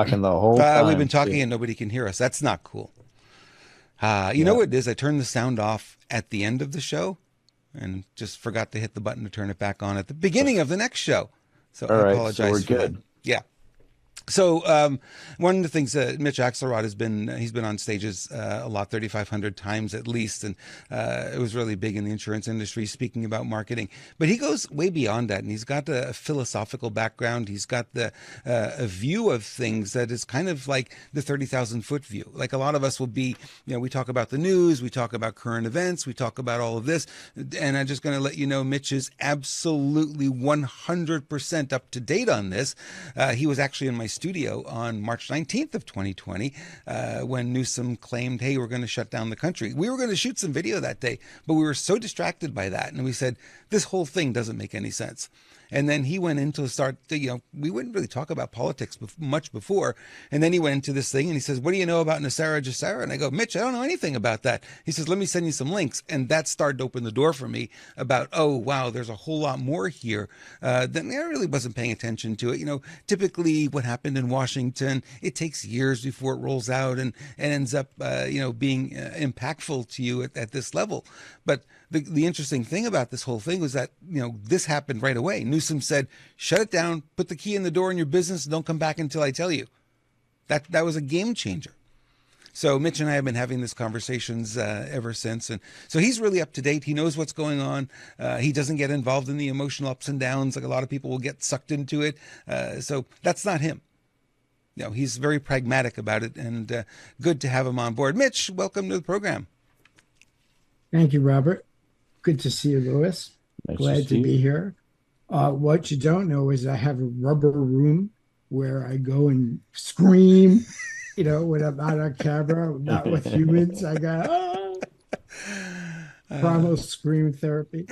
talking the whole We've been time talking too. and nobody can hear us. That's not cool. You know Yeah. what it is? I turned the sound off at the end of the show and just forgot to hit the button to turn it back on at the beginning of the next show. So All I right, so we're apologize for that. good. Yeah. So one of the things that Mitch Axelrod he's been on stages a lot, 3,500 times at least, and it was really big in the insurance industry, speaking about marketing. But he goes way beyond that, and he's got a philosophical background. He's got a view of things that is kind of like the 30,000 foot view. Like a lot of us will be, we talk about the news, we talk about current events, we talk about all of this, and I'm just going to let you know, Mitch is absolutely 100% up to date on this. He was actually in my studio on March 19th of 2020 when Newsom claimed, hey, we're going to shut down the country. We were going to shoot some video that day, but we were so distracted by that. And we said, this whole thing doesn't make any sense. And then he went into start, we wouldn't really talk about politics much before. And then he went into this thing and he says, what do you know about Nasara Jassara? And I go, Mitch, I don't know anything about that. He says, let me send you some links. And that started to open the door for me about, oh, wow, there's a whole lot more here than I really wasn't paying attention to it. Typically what happened in Washington, it takes years before it rolls out and ends up, being impactful to you at this level. But the interesting thing about this whole thing was that, this happened right away. Newsom said, shut it down, put the key in the door in your business, and don't come back until I tell you. That was a game changer. So Mitch and I have been having these conversations ever since. And so he's really up to date. He knows what's going on. He doesn't get involved in the emotional ups and downs like a lot of people will get sucked into it. So that's not him. He's very pragmatic about it, and good to have him on board. Mitch, welcome to the program. Thank you, Robert. Good to see you, Louis. Nice to Glad to see be you. here. What you don't know is I have a rubber room where I go and scream, when I'm not on camera, not with humans. I got primal scream therapy.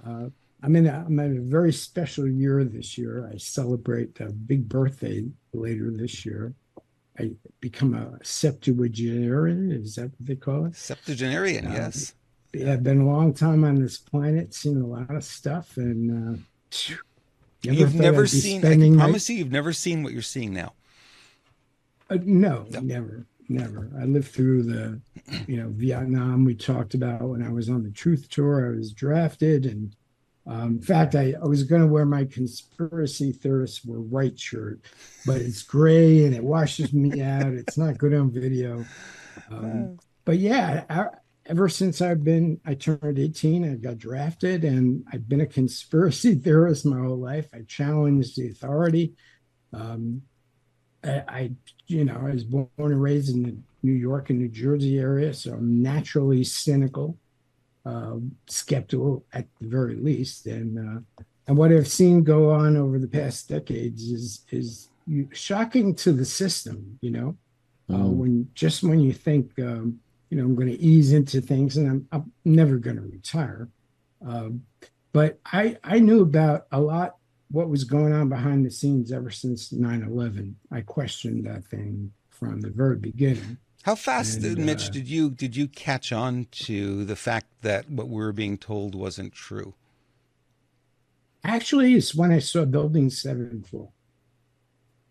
Uh, I'm in a very special year this year. I celebrate a big birthday later this year. I become a septuagenarian. Is that what they call it? Septuagenarian, Uh, yes. yeah, Yeah. I've been a long time on this planet, seen a lot of stuff, and never You've thought never I'd be seen, I can spending my. promise you, you've never seen what you're seeing now. No, No. never, never. I lived through the, Vietnam. We talked about when I was on the Truth Tour. I was drafted, and in fact, I was going to wear my conspiracy theorists were white shirt, but it's gray and it washes me out. It's not good on video. Um, Uh, but yeah, ever since I turned 18, I got drafted, and I've been a conspiracy theorist my whole life. I challenged the authority. Um, I was born and raised in the New York and New Jersey area, so I'm naturally cynical, skeptical at the very least. And what I've seen go on over the past decades is shocking to the system. Mm. When you think, I'm going to ease into things, and I'm never going to retire. Um, but I knew about a lot what was going on behind the scenes ever since 9/11. I questioned that thing from the very beginning. how fast, And Mitch, did you catch on to the fact that what we were being told wasn't true? actually, it's when I saw Building 7 fall,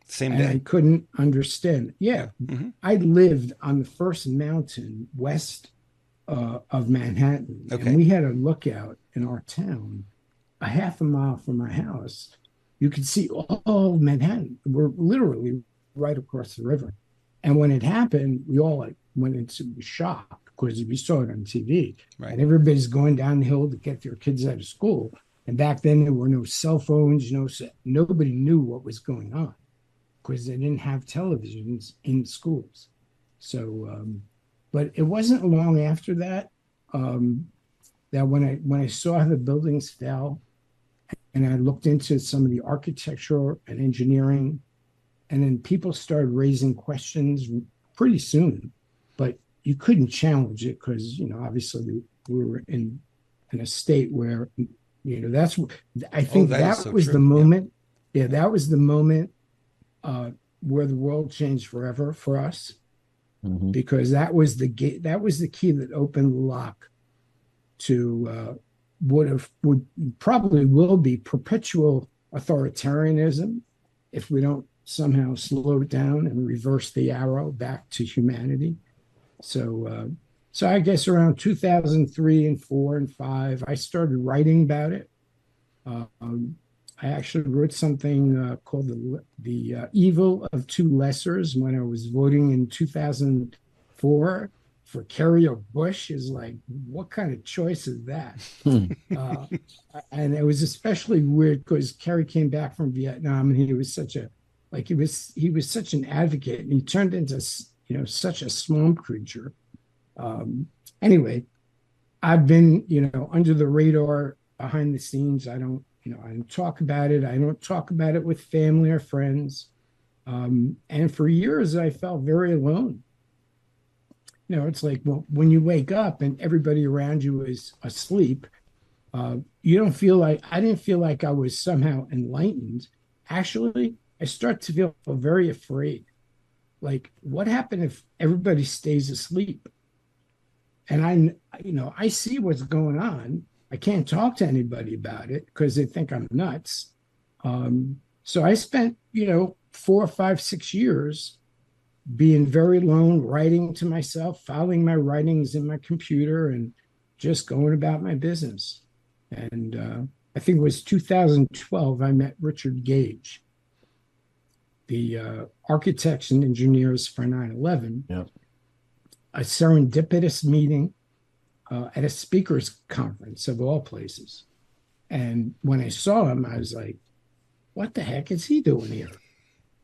Same and I day. couldn't understand. Yeah. Yeah, Hmm. I lived on the first mountain west of Manhattan, and Okay. we had a lookout in our town a half a mile from my house. You could see all of Manhattan. We're literally right across the river. And when it happened, we all like went into shock because we saw it on TV. Right. And everybody's going down the hill to get their kids out of school. And back then there were no cell phones, nobody knew what was going on because they didn't have televisions in schools. So, but it wasn't long after that um, that when I saw the buildings fell, and I looked into some of the architecture and engineering, and then people started raising questions pretty soon, but you couldn't challenge it because obviously we were in a state where that's I Oh, think that is that so was the true. Yeah. moment. Yeah, Yeah. that was the moment where the world changed forever for us Hmm. because that was the gate, that was the key that opened the lock to would probably will be perpetual authoritarianism if we don't somehow slow it down and reverse the arrow back to humanity. So, so I guess around 2003 and 4 and 5, I started writing about it. I actually wrote something called the Evil of Two Lessers when I was voting in 2004 for Kerry or Bush. Is like, what kind of choice is that? uh, and it was especially weird because Kerry came back from Vietnam and he was such a he was such an advocate, and he turned into such a swamp creature. Anyway, I've been under the radar, behind the scenes. I don't talk about it. I don't talk about it with family or friends. And for years, I felt very alone. It's like, well, when you wake up and everybody around you is asleep, you don't feel like, I didn't feel like I was somehow enlightened. Actually, I start to feel very afraid. Like, what happened if everybody stays asleep? And I see what's going on. I can't talk to anybody about it because they think I'm nuts. So I spent, 4, 5, 6 years being very alone, writing to myself, filing my writings in my computer, and just going about my business. And I think it was 2012, I met Richard Gage, the architects and engineers for 9/11. Yeah. A serendipitous meeting at a speakers conference of all places. And when I saw him, I was like, what the heck is he doing here?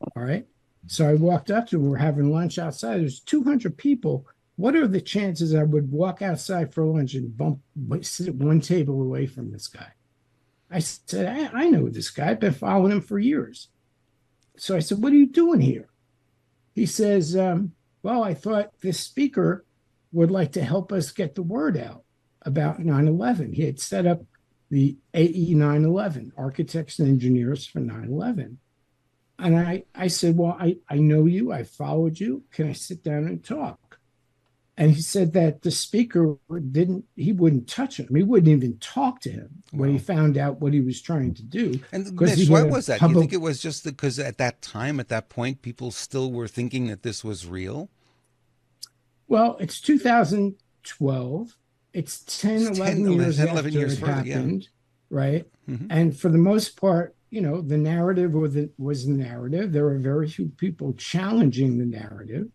All right. So I walked up to him. We're having lunch outside. There's 200 people. What are the chances I would walk outside for lunch and sit at one table away from this guy? I said, I know this guy. I've been following him for years. So I said, what are you doing here? He says, well, I thought this speaker would like to help us get the word out about 9/11. He had set up the AE 9/11, Architects and Engineers for 9/11. And I said, well, I know you. I followed you. Can I sit down and talk? And he said that the speaker wouldn't touch him. He wouldn't even talk to him when he found out what he was trying to do. And Mitch, why was that? Do you think it was just because at that time, at that point, people still were thinking that this was real? Well, it's 2012. It's 10, 11 years after it happened, right? Mm-hmm. And for the most part, the narrative was the narrative. There were very few people challenging the narrative.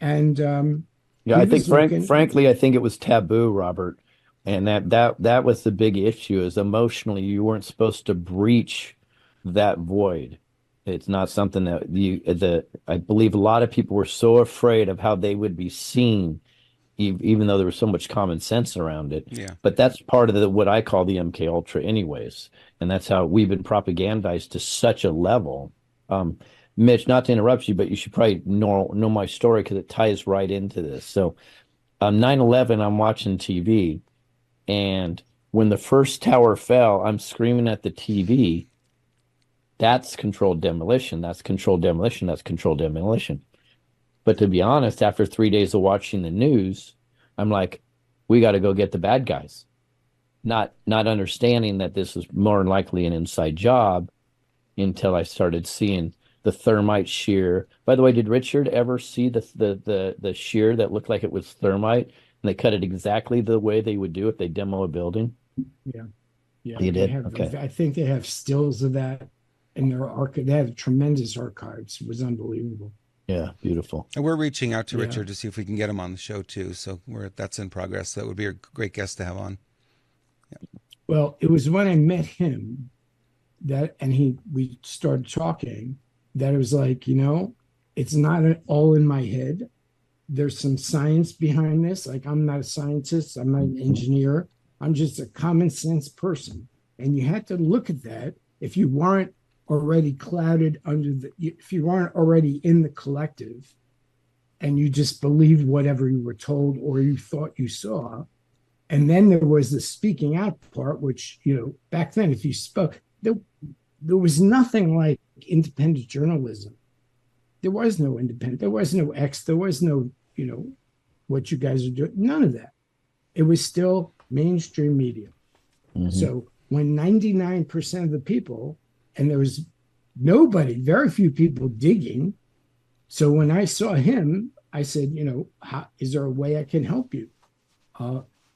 And yeah, I think frankly, I think it was taboo, Robert. And that was the big issue, is emotionally you weren't supposed to breach that void. It's not something that I believe a lot of people were so afraid of how they would be seen, even though there was so much common sense around it. Yeah. But that's part of what I call the MK Ultra anyways. And that's how we've been propagandized to such a level. Mitch, not to interrupt you, but you should probably know my story because it ties right into this. So 9/11, I'm watching TV. And when the first tower fell, I'm screaming at the TV, that's controlled demolition. That's controlled demolition. That's controlled demolition. But to be honest, after 3 days of watching the news, I'm like, we got to go get the bad guys. Not understanding that this is more than likely an inside job until I started seeing the thermite shear. By the way, did Richard ever see the shear that looked like it was thermite, and they cut it exactly the way they would do if they demo a building? Yeah. You did? Okay. I think they have stills of that in their archive. They have tremendous archives. It was unbelievable. Yeah, beautiful. And we're reaching out to Richard to see if we can get him on the show too. So that's in progress. That would be a great guest to have on. Yeah. Well, it was when I met him we started talking, that it was like, it's not all in my head. There's some science behind this. Like, I'm not a scientist. I'm not an engineer. I'm just a common sense person. And you had to look at that. If you weren't already clouded if you weren't already in the collective and you just believed whatever you were told or you thought you saw. And then there was the speaking out part, which, back then, if you spoke, there was nothing like independent journalism. There was no independent. There was no X. There was no, what you guys are doing. None of that. It was still mainstream media. Mm-hmm. So when 99% of the people, and there was nobody, very few people digging. So when I saw him, I said, is there a way I can help you?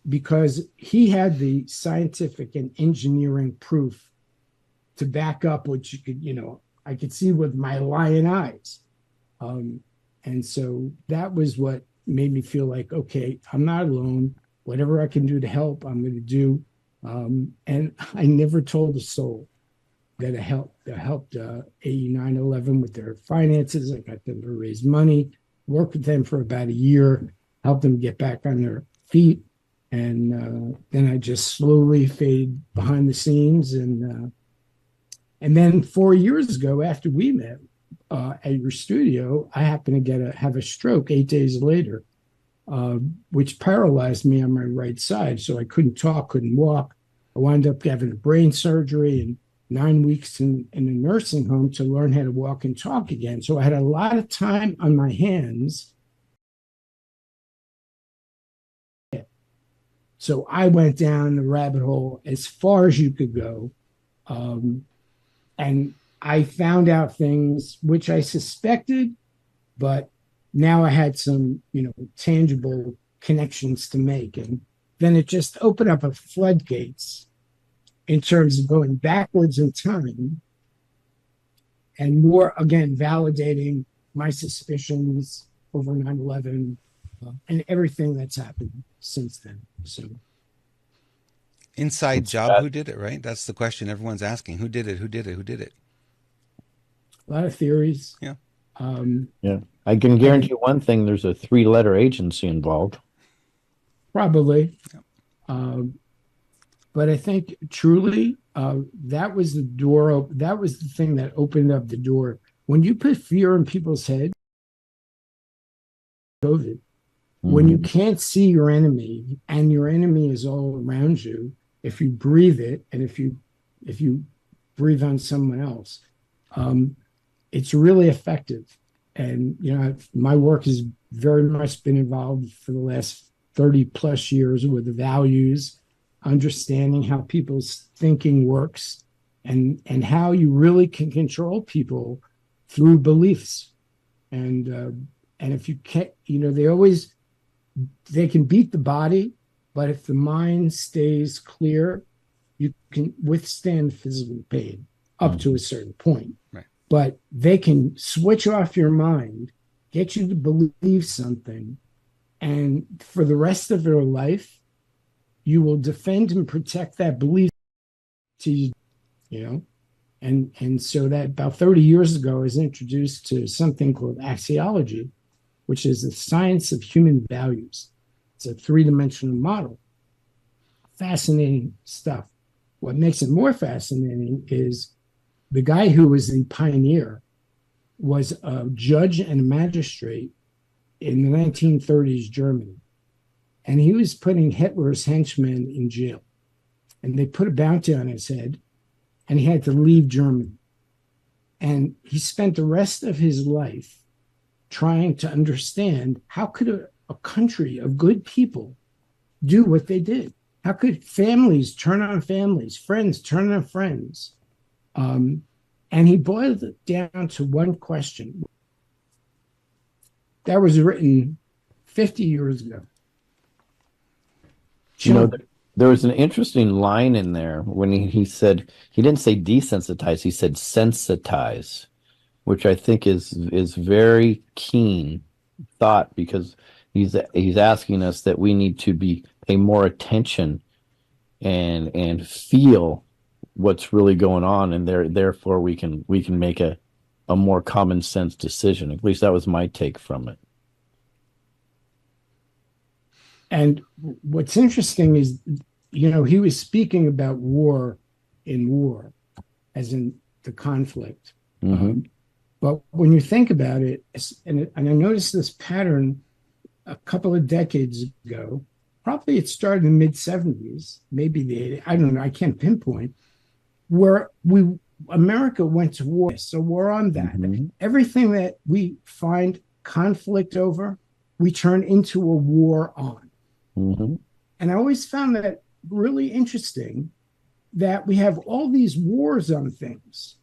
Because he had the scientific and engineering proof to back up what you could, I could see with my lion eyes. And so that was what made me feel like, okay, I'm not alone. Whatever I can do to help, I'm going to do. And I never told a soul that I helped AE 9/11 with their finances. I got them to raise money, worked with them for about a year, helped them get back on their feet. And then I just slowly faded behind the scenes. And then 4 years ago, after we met at your studio, I happened to have a stroke 8 days later, which paralyzed me on my right side. So I couldn't talk, couldn't walk. I wound up having a brain surgery and 9 weeks in a nursing home to learn how to walk and talk again. So I had a lot of time on my hands. So I went down the rabbit hole as far as you could go. And I found out things which I suspected, but now I had some, tangible connections to make. And then it just opened up a floodgates in terms of going backwards in time and more, again, validating my suspicions over 9/11 and everything that's happened since then. So, inside job, who did it, right? That's the question everyone's asking. Who did it? Who did it? Who did it? A lot of theories. Yeah. Yeah. I can guarantee one thing, there's a 3-letter agency involved. Probably. Yeah. But I think truly that was the door. That was the thing that opened up the door. When you put fear in people's heads, COVID, when you can't see your enemy and your enemy is all around you, if you breathe it and if you breathe on someone else, it's really effective. And, my work has very much been involved for the last 30 plus years with the values, understanding how people's thinking works and how you really can control people through beliefs. And if you can't, they can beat the body, but if the mind stays clear, you can withstand physical pain up to a certain point. Right. But they can switch off your mind, get you to believe something, and for the rest of your life, you will defend and protect that belief to you. And so that about 30 years ago, I was introduced to something called Axiology, which is the science of human values. It's a 3-dimensional model. Fascinating stuff. What makes it more fascinating is the guy who was the pioneer was a judge and a magistrate in the 1930s Germany. And he was putting Hitler's henchmen in jail. And they put a bounty on his head, and he had to leave Germany. And he spent the rest of his life trying to understand how could a country of good people do what they did? How could families turn on families, friends turn on friends? And he boiled it down to one question that was written 50 years ago. There was an interesting line in there when he said, he didn't say desensitize, he said sensitize, which I think is very keen thought, because he's asking us that we need to pay more attention and feel what's really going on, and therefore we can make a more common sense decision. At least that was my take from it. And what's interesting is, he was speaking about war in war, as in the conflict. Mm-hmm. But when you think about it, and I noticed this pattern a couple of decades ago, probably it started in the mid-70s, maybe the 80s, I don't know, I can't pinpoint, where America went to war. So we're on that. Mm-hmm. Everything that we find conflict over, we turn into a war on. Mm-hmm. And I always found that really interesting, that we have all these wars on things,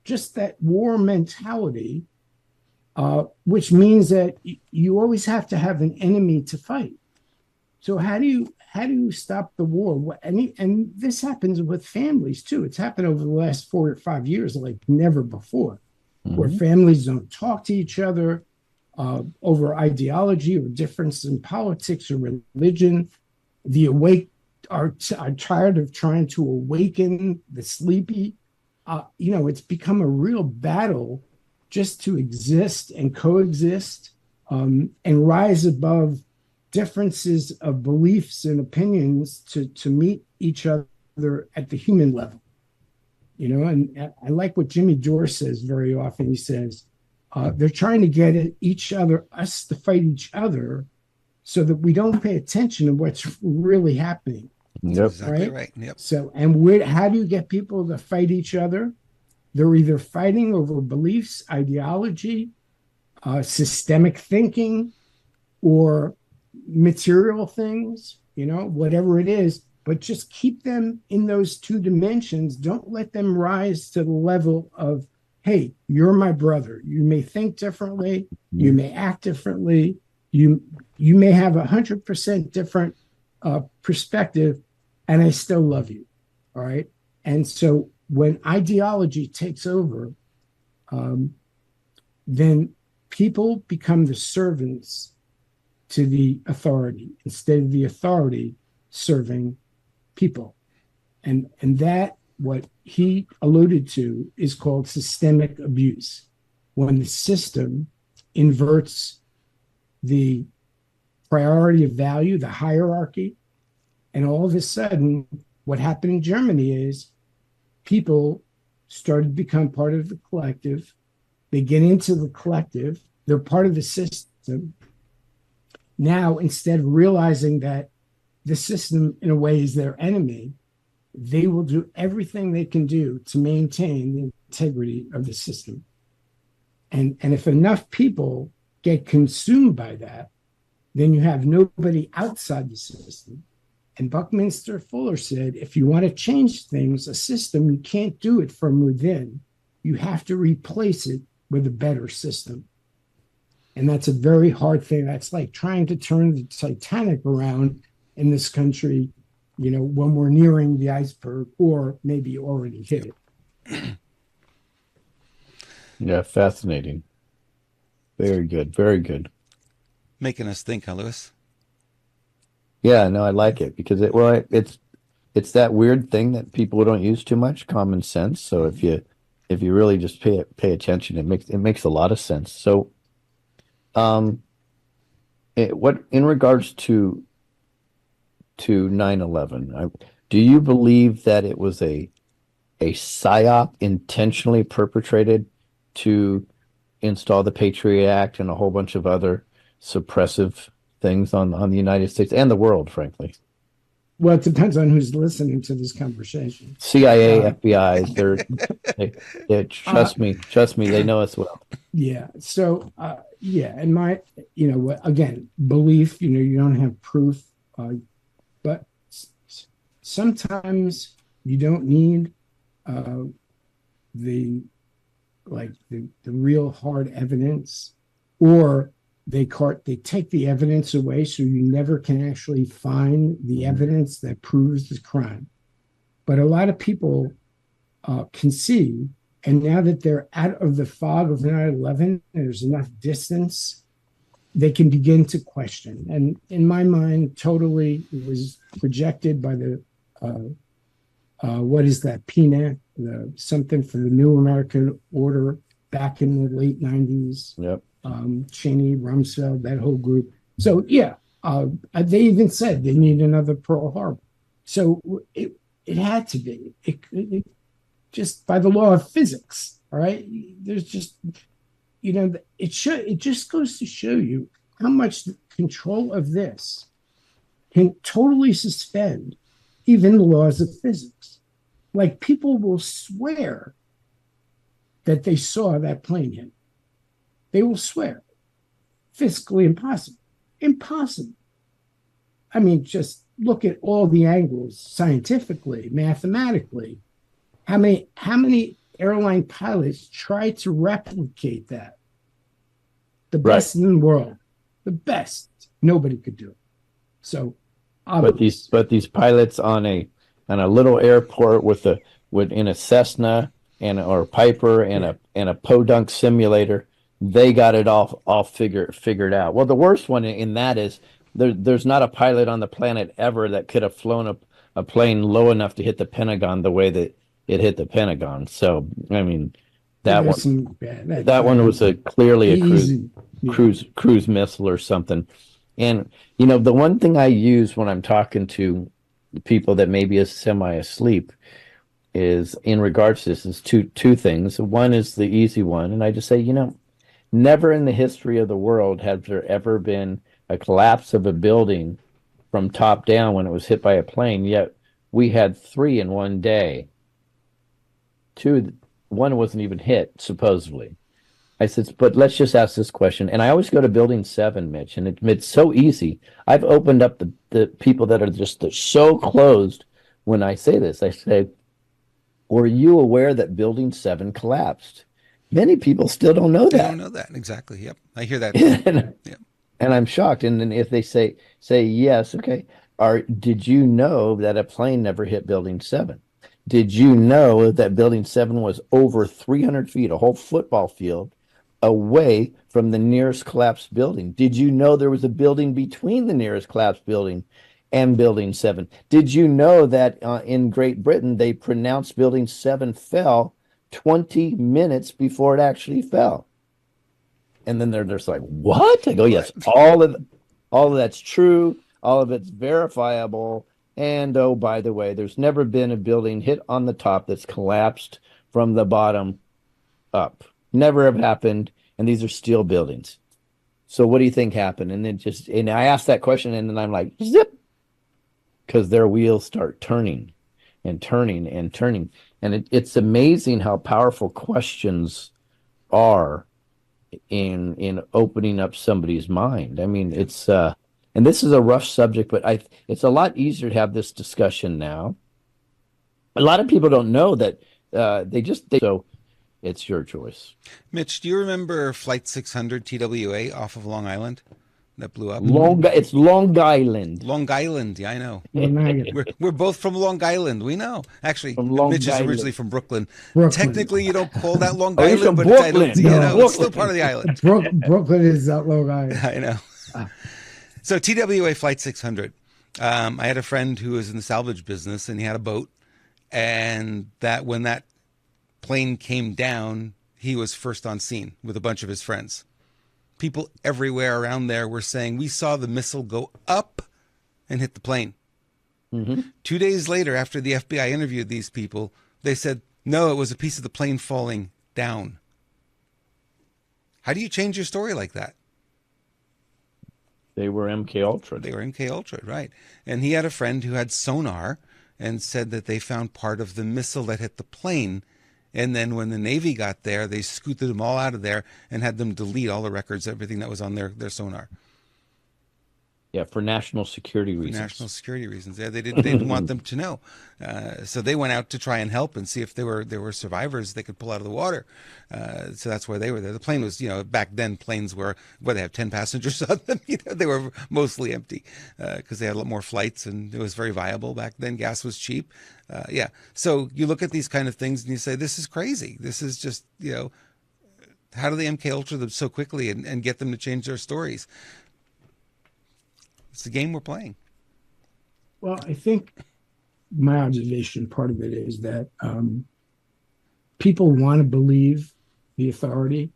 just that war mentality, which means that you always have to have an enemy to fight. So how do you stop the war? And this happens with families too. It's happened over the last 4 or 5 years like never before, where families don't talk to each other over ideology or difference in politics or religion. The awake are tired of trying to awaken the sleepy. It's become a real battle just to exist and coexist, and rise above differences of beliefs and opinions to meet each other at the human level. And I like what Jimmy Dore says very often. He says, they're trying to get us to fight each other so that we don't pay attention to what's really happening. Yep. Exactly right. Yep. So, how do you get people to fight each other? They're either fighting over beliefs, ideology, systemic thinking, or material things, whatever it is, but just keep them in those two dimensions. Don't let them rise to the level of, hey, you're my brother. You may think differently. You may act differently. You may have 100% different perspective, and I still love you. All right. And so when ideology takes over, then people become the servants to the authority instead of the authority serving people. And that, what he alluded to, is called systemic abuse. When the system inverts the priority of value, the hierarchy, and all of a sudden, what happened in Germany is people started to become part of the collective. They get into the collective. They're part of the system. Now, instead of realizing that the system, in a way, is their enemy, they will do everything they can do to maintain the integrity of the system. And if enough people get consumed by that, then you have nobody outside the system. And Buckminster Fuller said, if you want to change things, a system, you can't do it from within. You have to replace it with a better system. And that's a very hard thing. That's like trying to turn the Titanic around in this country, when we're nearing the iceberg or maybe already hit it. Yeah, fascinating. Very good. Very good. Making us think, huh, Lewis? Yeah, no, I like it because it's that weird thing that people don't use too much, common sense. So if you really just pay attention, it makes a lot of sense. So, what in regards to 9/11, do you believe that it was a psyop intentionally perpetrated to install the Patriot Act and a whole bunch of other suppressive things on the United States and the world, frankly? Well, it depends on who's listening to this conversation. CIA, FBI, they trust me, they know us well. Yeah. So, and my, again, belief, you don't have proof, but sometimes you don't need the real hard evidence, or they take the evidence away so you never can actually find the evidence that proves the crime. But a lot of people can see, and now that they're out of the fog of 9/11, there's enough distance, they can begin to question. And in my mind, totally, it was projected by the, what is that, PNAC, something for the New American Order back in the late 90s. Yep. Cheney, Rumsfeld, that whole group. So, yeah, they even said they need another Pearl Harbor. So it had to be. It just by the law of physics, all right? There's just, it just goes to show you how much the control of this can totally suspend even the laws of physics. Like, people will swear that they saw that plane hit. They will swear. Physically impossible. Impossible. I mean, just look at all the angles scientifically, mathematically. How many airline pilots tried to replicate that. The Right. best in the world, the best. Nobody could do it. So, But these pilots on a little airport in a Cessna or Piper and a podunk simulator, they got it all figured out. Well, the worst one in that is there's not a pilot on the planet ever that could have flown a plane low enough to hit the Pentagon the way that it hit the Pentagon. So I mean that one was clearly a cruise missile or something. And the one thing I use when I'm talking to people that maybe is semi-asleep is in regards to this is two things. One is the easy one, and I just say, never in the history of the world has there ever been a collapse of a building from top down when it was hit by a plane, yet we had 3 in one day. One wasn't even hit, supposedly. I said, but let's just ask this question. And I always go to building 7, Mitch, and it's so easy. I've opened up the people that are just so closed when I say this. I say, were you aware that building 7 collapsed? Many people still don't know that. They don't know that. Exactly. Yep. I hear that. Yep. And I'm shocked. And then if they say yes, okay. Did you know that a plane never hit building 7? Did you know that building 7 was over 300 feet, a whole football field, away from the nearest collapsed building? Did you know there was a building between the nearest collapsed building and building 7? Did you know that in Great Britain, they pronounced building 7 fell 20 minutes before it actually fell? And then they're just like, what? I go, yes, all of that's true. All of it's verifiable. And oh, by the way, there's never been a building hit on the top that's collapsed from the bottom up. Never have happened. And these are steel buildings. So what do you think happened? And I asked that question, and then I'm like, zip, because their wheels start turning and turning and turning. And it's amazing how powerful questions are in opening up somebody's mind. I mean, it's and this is a rough subject, but it's a lot easier to have this discussion now. A lot of people don't know that so it's your choice. Mitch, do you remember Flight 600 TWA off of Long Island that blew up? It's Long Island. Long Island, yeah, I know. We're both from Long Island. We know. Actually, Mitch is originally from Brooklyn. Technically, you don't call that Long Island, but it's still part of the island. Brooklyn is Long Island. I know. So TWA Flight 600. I had a friend who was in the salvage business, and he had a boat, and when that plane came down, he was first on scene with a bunch of his friends. People everywhere around there were saying, we saw the missile go up and hit the plane. Mm-hmm. 2 days later, after the FBI interviewed these people, they said, no, it was a piece of the plane falling down. How do you change your story like that? They were MK Ultra. They were MK Ultra, right. And he had a friend who had sonar and said that they found part of the missile that hit the plane. And then when the Navy got there, they scooted them all out of there and had them delete all the records, everything that was on their sonar. Yeah, for national security reasons. National security reasons. Yeah, they didn't want them to know. So they went out to try and help and see if there were survivors they could pull out of the water. So that's why they were there. The plane was, back then planes were, they have 10 passengers on them. They were mostly empty because they had a lot more flights and it was very viable back then. Gas was cheap. Yeah. So you look at these kind of things and you say, this is crazy. This is just, how do they MK Ultra them so quickly and get them to change their stories? It's the game we're playing. Well, I think my observation, part of it is that people want to believe the authority,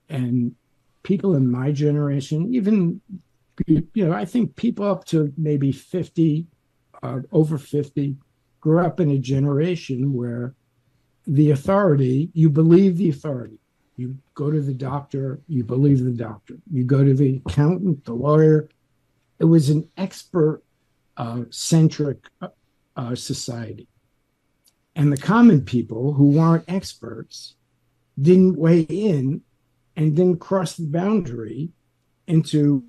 and people in my generation, even, I think people up to maybe 50, over 50, grew up in a generation where the authority, you believe the authority. You go to the doctor, you believe the doctor. You go to the accountant, the lawyer. It was an expert-centric society. And the common people who weren't experts didn't weigh in and didn't cross the boundary into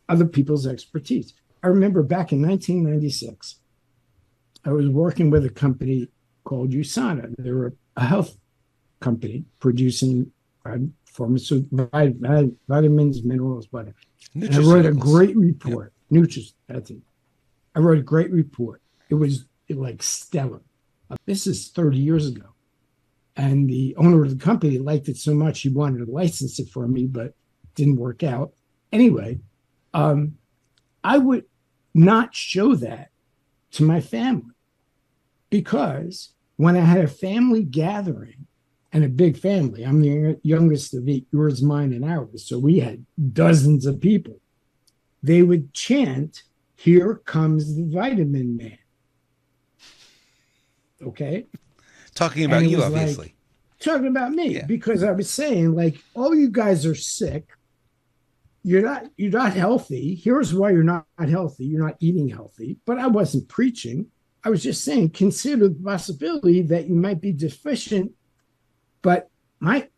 other people's expertise. I remember back in 1996, I was working with a company called USANA. They were a health company producing pharmaceutical vitamins, minerals, whatever. And I wrote a great report. That's it. I wrote a great report. It was like stellar. This is 30 years ago. And the owner of the company liked it so much he wanted to license it for me, but it didn't work out. Anyway, I would not show that to my family because when I had a family gathering, and a big family, I'm the youngest of 8, yours, mine, and ours, so we had dozens of people, they would chant, "Here comes the vitamin man." Okay? Talking about you, obviously. Like, talking about me, because I was saying, like, all you guys are sick. You're not healthy. Here's why you're not healthy. You're not eating healthy. But I wasn't preaching. I was just saying, consider the possibility that you might be deficient. But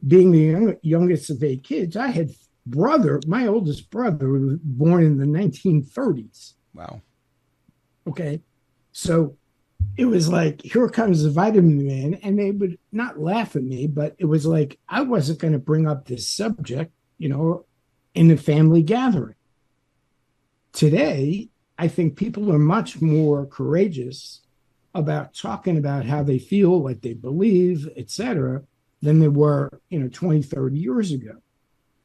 being the youngest of 8 kids, I had my oldest brother was born in the 1930s. Wow. Okay. So it was like, here comes the vitamin man. And they would not laugh at me, but it was like, I wasn't going to bring up this subject, in a family gathering. Today, I think people are much more courageous about talking about how they feel, what they believe, etc., than they were, 20, 30 years ago.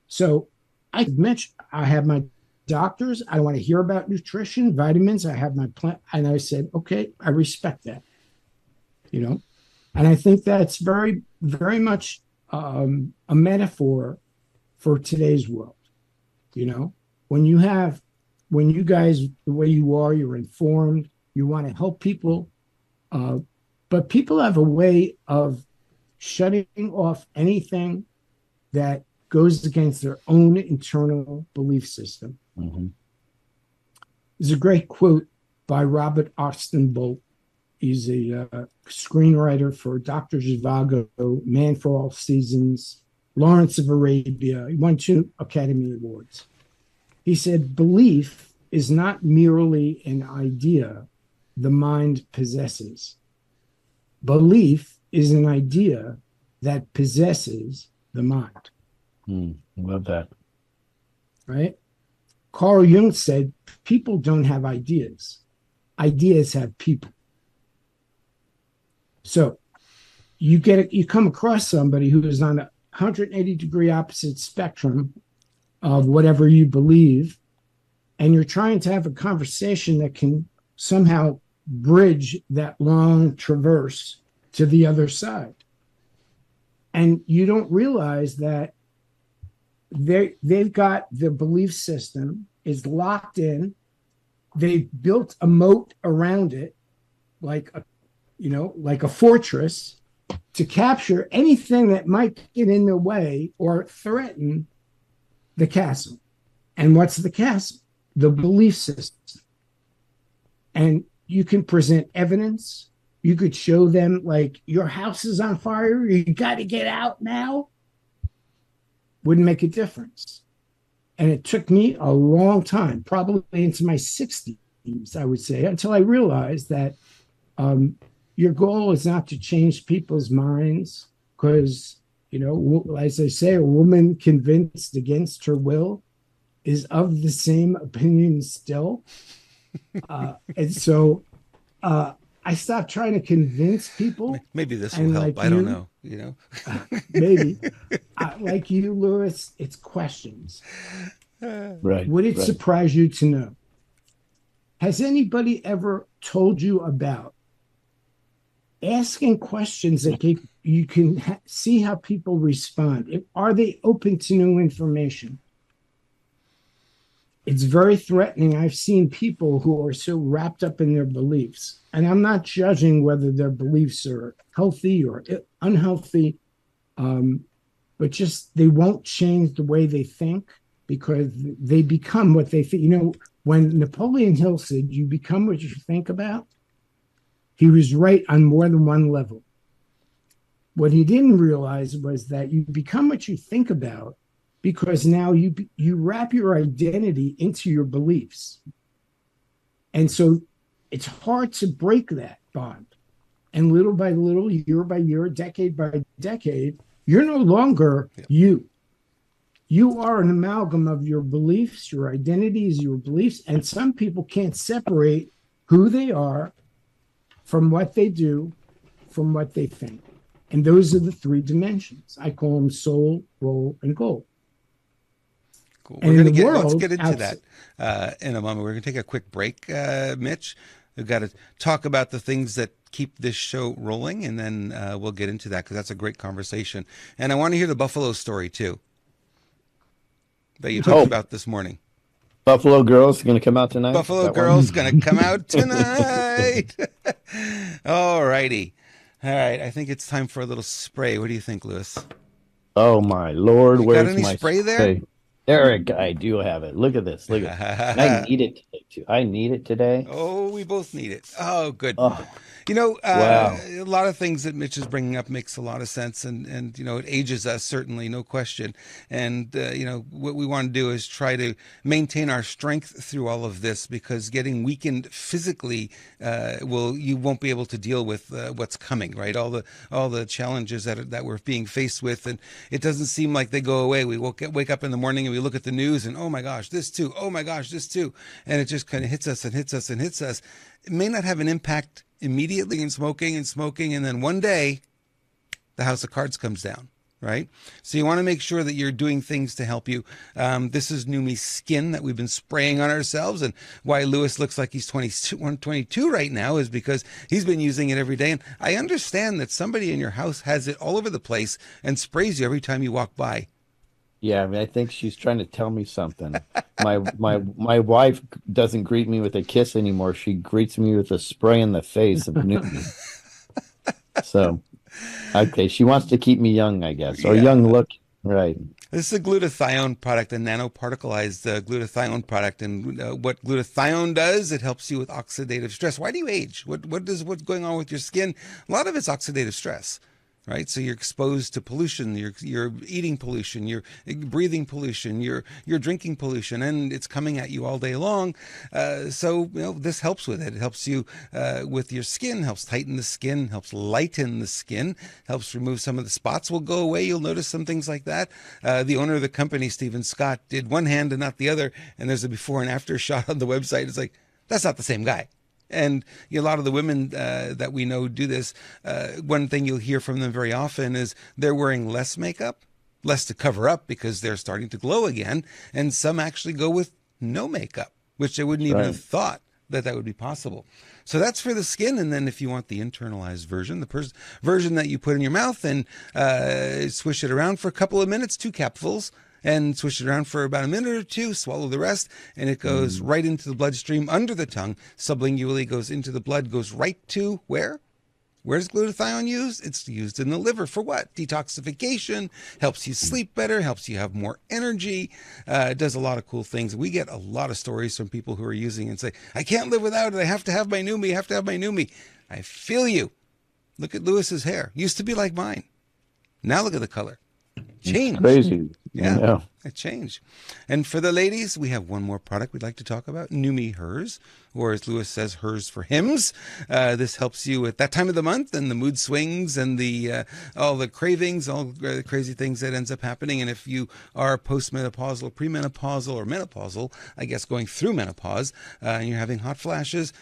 So I mentioned, I have my doctors. I want to hear about nutrition, vitamins. I have my plan. And I said, okay, I respect that, and I think that's very, very much a metaphor for today's world. When you guys, the way you are, you're informed, you want to help people, but people have a way of shutting off anything that goes against their own internal belief system. Mm-hmm. There's a great quote by Robert Austin Bolt. He's a screenwriter for Dr. Zhivago, Man for All Seasons, Lawrence of Arabia. He won 2 Academy Awards. He said, belief is not merely an idea the mind possesses. Belief is an idea that possesses the mind. Love that. Right? Carl Jung said, people don't have ideas. Ideas have people. So you come across somebody who is on a 180-degree opposite spectrum of whatever you believe, and you're trying to have a conversation that can somehow bridge that long traverse to the other side. And you don't realize that they've got their belief system is locked in. They've built a moat around it, like a fortress, to capture anything that might get in their way or threaten the castle. And what's the castle? The belief system. And you can present evidence. You could show them, like, your house is on fire. You got to get out now. Wouldn't make a difference. And it took me a long time, probably into my 60s, I would say, until I realized that your goal is not to change people's minds because, as I say, a woman convinced against her will is of the same opinion still. And so I stopped trying to convince people. Maybe this will help. I don't know, Maybe. Like you, Lewis, it's questions. Right. Would it surprise you to know? Has anybody ever told you about asking questions that you can see how people respond? Are they open to new information? It's very threatening. I've seen people who are so wrapped up in their beliefs, and I'm not judging whether their beliefs are healthy or unhealthy, but just they won't change the way they think because they become what they think. When Napoleon Hill said, you become what you think about, he was right on more than one level. What he didn't realize was that you become what you think about because now you wrap your identity into your beliefs. And so it's hard to break that bond. And little by little, year by year, decade by decade, you're no longer Yeah. you. You are an amalgam of your beliefs, your identities, your beliefs. And some people can't separate who they are from what they do, from what they think. And those are the three dimensions. I call them soul, role, and goal. Cool. And We're in going to the get, let's world, get into that in a moment. We're going to take a quick break, Mitch. We've got to talk about the things that keep this show rolling, and then we'll get into that because that's a great conversation. And I want to hear the Buffalo story too that you talked about this morning. Buffalo Girls going to come out tonight? Buffalo Girls going to come out tonight. All righty. All right. I think it's time for a little spray. What do you think, Lewis? Oh, my Lord. You Where's got any my spray there? Eric, I do have it. Look at this. Look at it. I need it today, too. I need it today. Oh, we both need it. Oh, good. Oh, You know, wow. a lot of things that Mitch is bringing up makes a lot of sense, and you know, it ages us, certainly, no question. And you know, what we want to do is try to maintain our strength through all of this, because getting weakened physically you won't be able to deal with what's coming, right? All the challenges that we're being faced with, and it doesn't seem like they go away. We wake up in the morning and we look at the news, and oh my gosh, this too. Oh my gosh, this too, and it just kind of hits us and hits us and hits us. It may not have an impact immediately in smoking, and then one day the house of cards comes down, right? So you want to make sure that you're doing things to help you. This is Neumi Skin that we've been spraying on ourselves, and why Lewis looks like he's 22 right now is because he's been using it every day. And I understand that somebody in your house has it all over the place and sprays you every time you walk by. Yeah, I mean, I think she's trying to tell me something. My wife doesn't greet me with a kiss anymore. She greets me with a spray in the face of Neumi. So, okay, she wants to keep me young, I guess, or young look. Right. This is a glutathione product, a nanoparticleized glutathione product. And what glutathione does, it helps you with oxidative stress. Why do you age? What's going on with your skin? A lot of it's oxidative stress. Right, so you're exposed to pollution, you're eating pollution, you're breathing pollution, you're drinking pollution, and it's coming at you all day long. So you know, this helps with it. It helps you with your skin, helps tighten the skin, helps lighten the skin, helps remove some of the spots. Will go away. You'll notice some things like that. The owner of the company, Stephen Scott, did one hand and not the other, and there's a before and after shot on the website. It's like, that's not the same guy. And a lot of the women that we know do this. One thing you'll hear from them very often is they're wearing less makeup, less to cover up because they're starting to glow again. And some actually go with no makeup, which they wouldn't even have thought that would be possible. So that's for the skin. And then if you want the internalized version, the version that you put in your mouth and swish it around for a couple of minutes, 2 capfuls, and swish it around for about a minute or two, swallow the rest, and it goes right into the bloodstream under the tongue, sublingually goes into the blood, goes right to where? Where's glutathione used? It's used in the liver for what? Detoxification, helps you sleep better, helps you have more energy. It does a lot of cool things. We get a lot of stories from people who are using it and say, I can't live without it. I have to have my Neumi. I have to have my Neumi. I feel you. Look at Lewis's hair. Used to be like mine. Now look at the color. Changed. It's crazy. Yeah, it changed. And for the ladies, we have one more product we'd like to talk about, Neumi Hers, or as Lewis says, Hers for Hims. This helps you at that time of the month and the mood swings and the all the cravings, all the crazy things that ends up happening. And if you are postmenopausal, premenopausal, or menopausal, I guess going through menopause, and you're having hot flashes,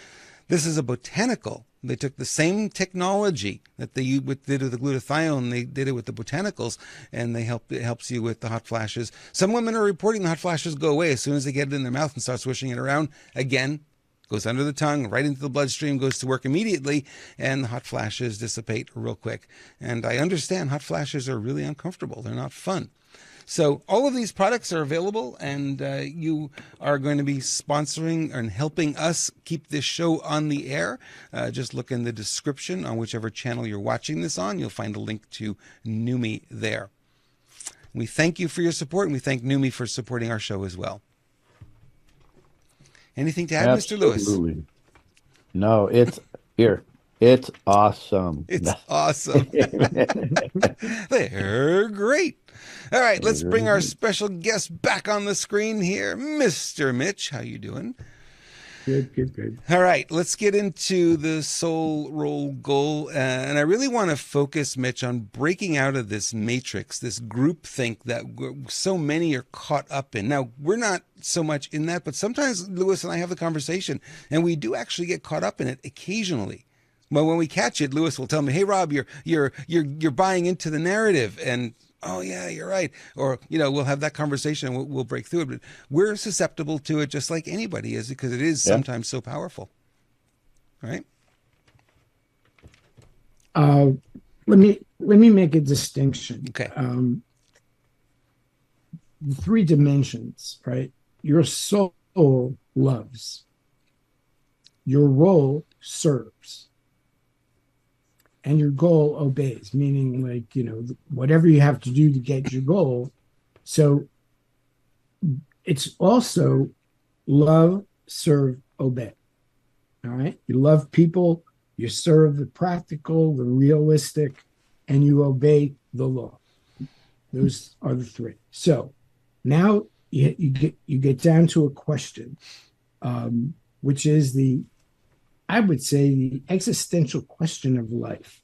this is a botanical. They took the same technology that they did with the glutathione, they did it with the botanicals, and it helps you with the hot flashes. Some women are reporting the hot flashes go away as soon as they get it in their mouth and start swishing it around. Again, goes under the tongue, right into the bloodstream, goes to work immediately, and the hot flashes dissipate real quick. And I understand hot flashes are really uncomfortable. They're not fun. So all of these products are available, and you are going to be sponsoring and helping us keep this show on the air. Just look in the description on whichever channel you're watching this on. You'll find a link to Neumi there. We thank you for your support, and we thank Neumi for supporting our show as well. Anything to add, Absolutely. Mr. Lewis? No, it's here. It's awesome. It's awesome. They're great. All right, let's bring our special guest back on the screen here. Mr. Mitch, how you doing? Good, good, good. All right, let's get into the soul role goal. And I really want to focus, Mitch, on breaking out of this matrix, this groupthink that so many are caught up in. Now, we're not so much in that, but sometimes Lewis and I have the conversation, and we do actually get caught up in it occasionally. But when we catch it, Lewis will tell me, "Hey, Rob, you're buying into the narrative," and oh yeah, you're right. Or, we'll have that conversation and we'll break through it. But we're susceptible to it just like anybody is, because it is sometimes so powerful. Right? Let me make a distinction. Okay. The three dimensions, right? Your soul loves. Your role serves. And your goal obeys, meaning whatever you have to do to get your goal. So it's also love, serve, obey. All right. You love people, you serve the practical, the realistic, and you obey the law. Those are the three. So now you get down to a question, which is I would say the existential question of life.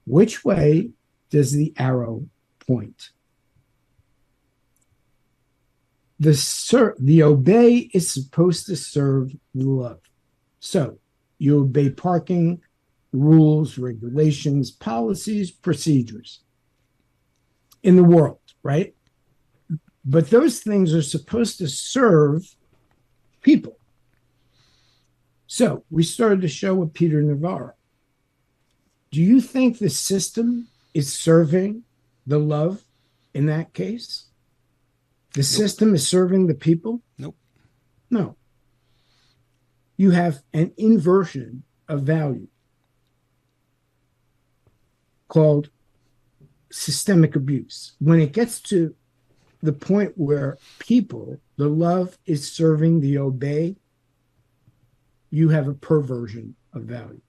Which way does the arrow point? The obey is supposed to serve the love. So you obey parking rules, regulations, policies, procedures in the world, right? But those things are supposed to serve people. So we started the show with Peter Navarro. Do you think the system is serving the love in that case? The system is serving the people? Nope. No. You have an inversion of value called systemic abuse. When it gets to the point where people, the love is serving the obey, you have a perversion of value.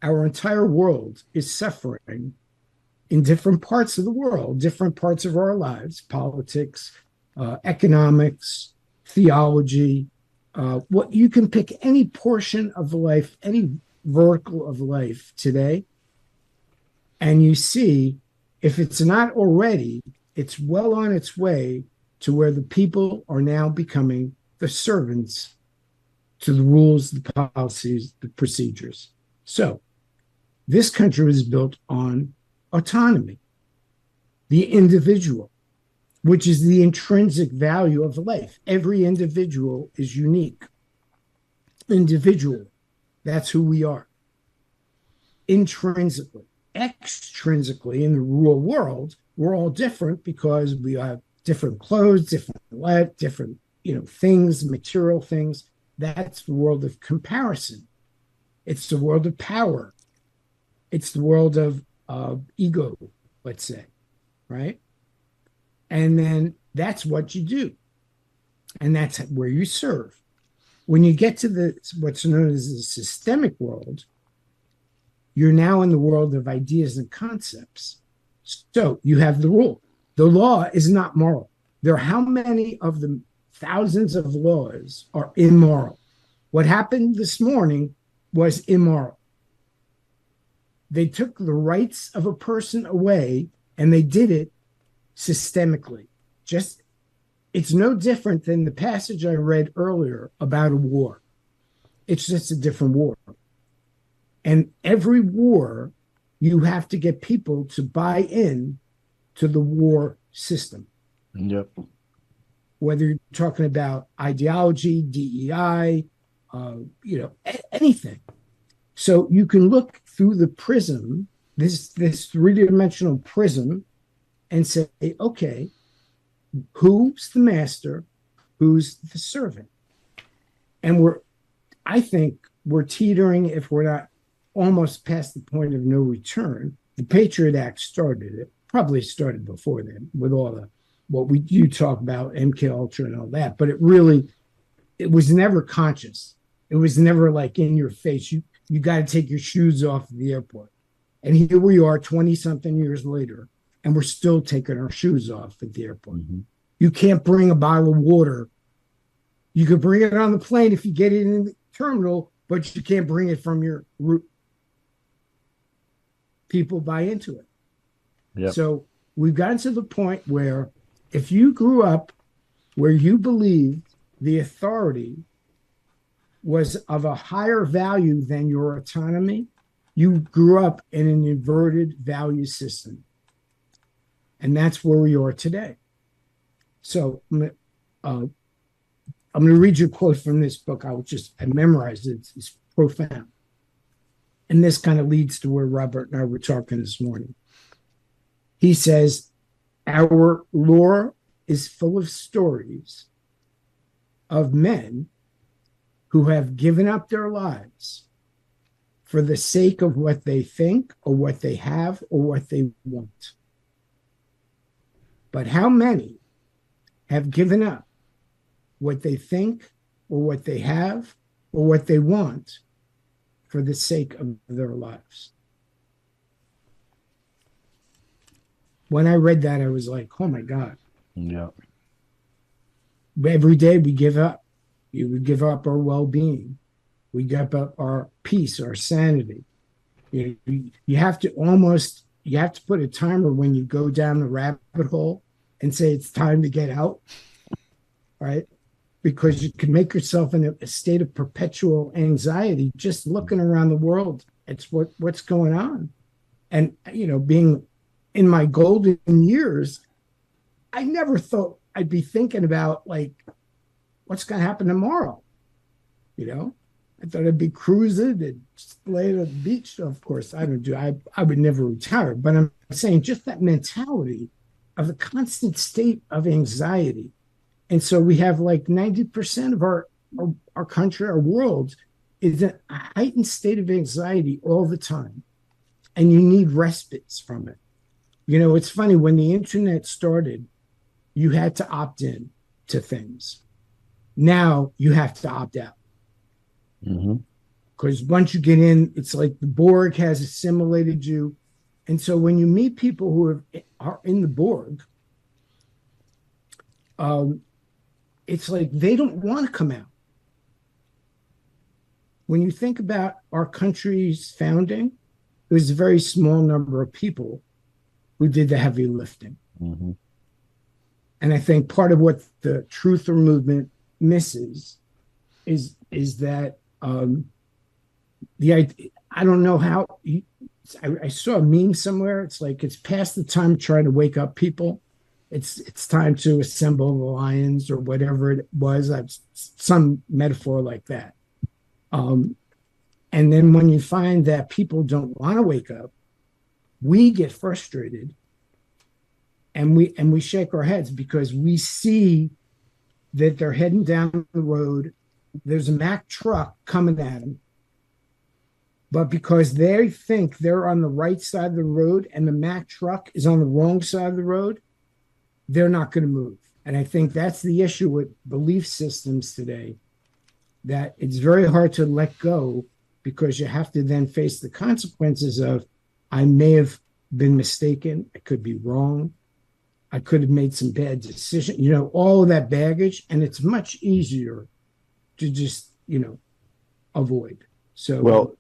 Our entire world is suffering in different parts of the world, different parts of our lives, politics, economics, theology. What you can pick any portion of life, any vertical of life today, and you see if it's not already, it's well on its way to where the people are now becoming the servants to the rules, the policies, the procedures. So this country was built on autonomy, the individual, which is the intrinsic value of life. Every individual is unique. Individual, that's who we are. Intrinsically. Extrinsically, in the real world, we're all different because we have different clothes, different life, different things, material things. That's the world of comparison. It's the world of power. It's the world of ego, let's say, right? And then that's what you do. And that's where you serve. When you get to what's known as the systemic world, you're now in the world of ideas and concepts. So you have the rule. The law is not moral. There are how many of the thousands of laws are immoral? What happened this morning was immoral. They took the rights of a person away, and they did it systemically. It's no different than the passage I read earlier about a war. It's just a different war. And every war, you have to get people to buy in to the war system. Yep. Whether you're talking about ideology, DEI, anything. So you can look through the prism, this three-dimensional prism, and say, okay, who's the master? Who's the servant? And I think we're teetering, if we're not almost past the point of no return. The Patriot Act started it, probably started before then with all you talk about, MK Ultra and all that, but it was never conscious. It was never like in your face. You got to take your shoes off at the airport. And here we are 20 something years later, and we're still taking our shoes off at the airport. Mm-hmm. You can't bring a bottle of water You could bring it on the plane if you get it in the terminal, but you can't bring it from your route. People buy into it. Yep. So we've gotten to the point where if you grew up where you believed the authority was of a higher value than your autonomy, you grew up in an inverted value system. And that's where we are today. So I'm going to read you a quote from this book. I memorized it. It's profound. And this kind of leads to where Robert and I were talking this morning. He says, our lore is full of stories of men who have given up their lives for the sake of what they think or what they have or what they want. But how many have given up what they think or what they have or what they want for the sake of their lives? When I read that, I was like, oh my God. Yeah. Every day we give up. We give up our well-being. We give up our peace, our sanity. You have to put a timer when you go down the rabbit hole and say it's time to get out, right? Because you can make yourself in a state of perpetual anxiety just looking around the world. It's what's going on. And, being in my golden years, I never thought I'd be thinking about, like, what's going to happen tomorrow. I thought I'd be cruising and lay at the beach. Of course, I would never retire. But I'm saying just that mentality of a constant state of anxiety. And so we have like 90% of our country, our world, is in a heightened state of anxiety all the time. And you need respites from it. It's funny, when the internet started, you had to opt in to things. Now you have to opt out. Because once you get in, it's like the Borg has assimilated you. And so when you meet people who are in the Borg, it's like they don't want to come out. When you think about our country's founding, it was a very small number of people who did the heavy lifting. And I think part of what the truther movement misses is that the idea, I don't know how, I saw a meme somewhere. It's like, it's past the time trying to wake up people. It's time to assemble the lions or whatever it was. Some metaphor like that. And then when you find that people don't want to wake up, we get frustrated and we shake our heads because we see that they're heading down the road. There's a Mack truck coming at them. But because they think they're on the right side of the road and the Mack truck is on the wrong side of the road, they're not going to move. And I think that's the issue with belief systems today, that it's very hard to let go because you have to then face the consequences of, I may have been mistaken. I could be wrong. I could have made some bad decisions, all of that baggage. And it's much easier to just, avoid. So, well,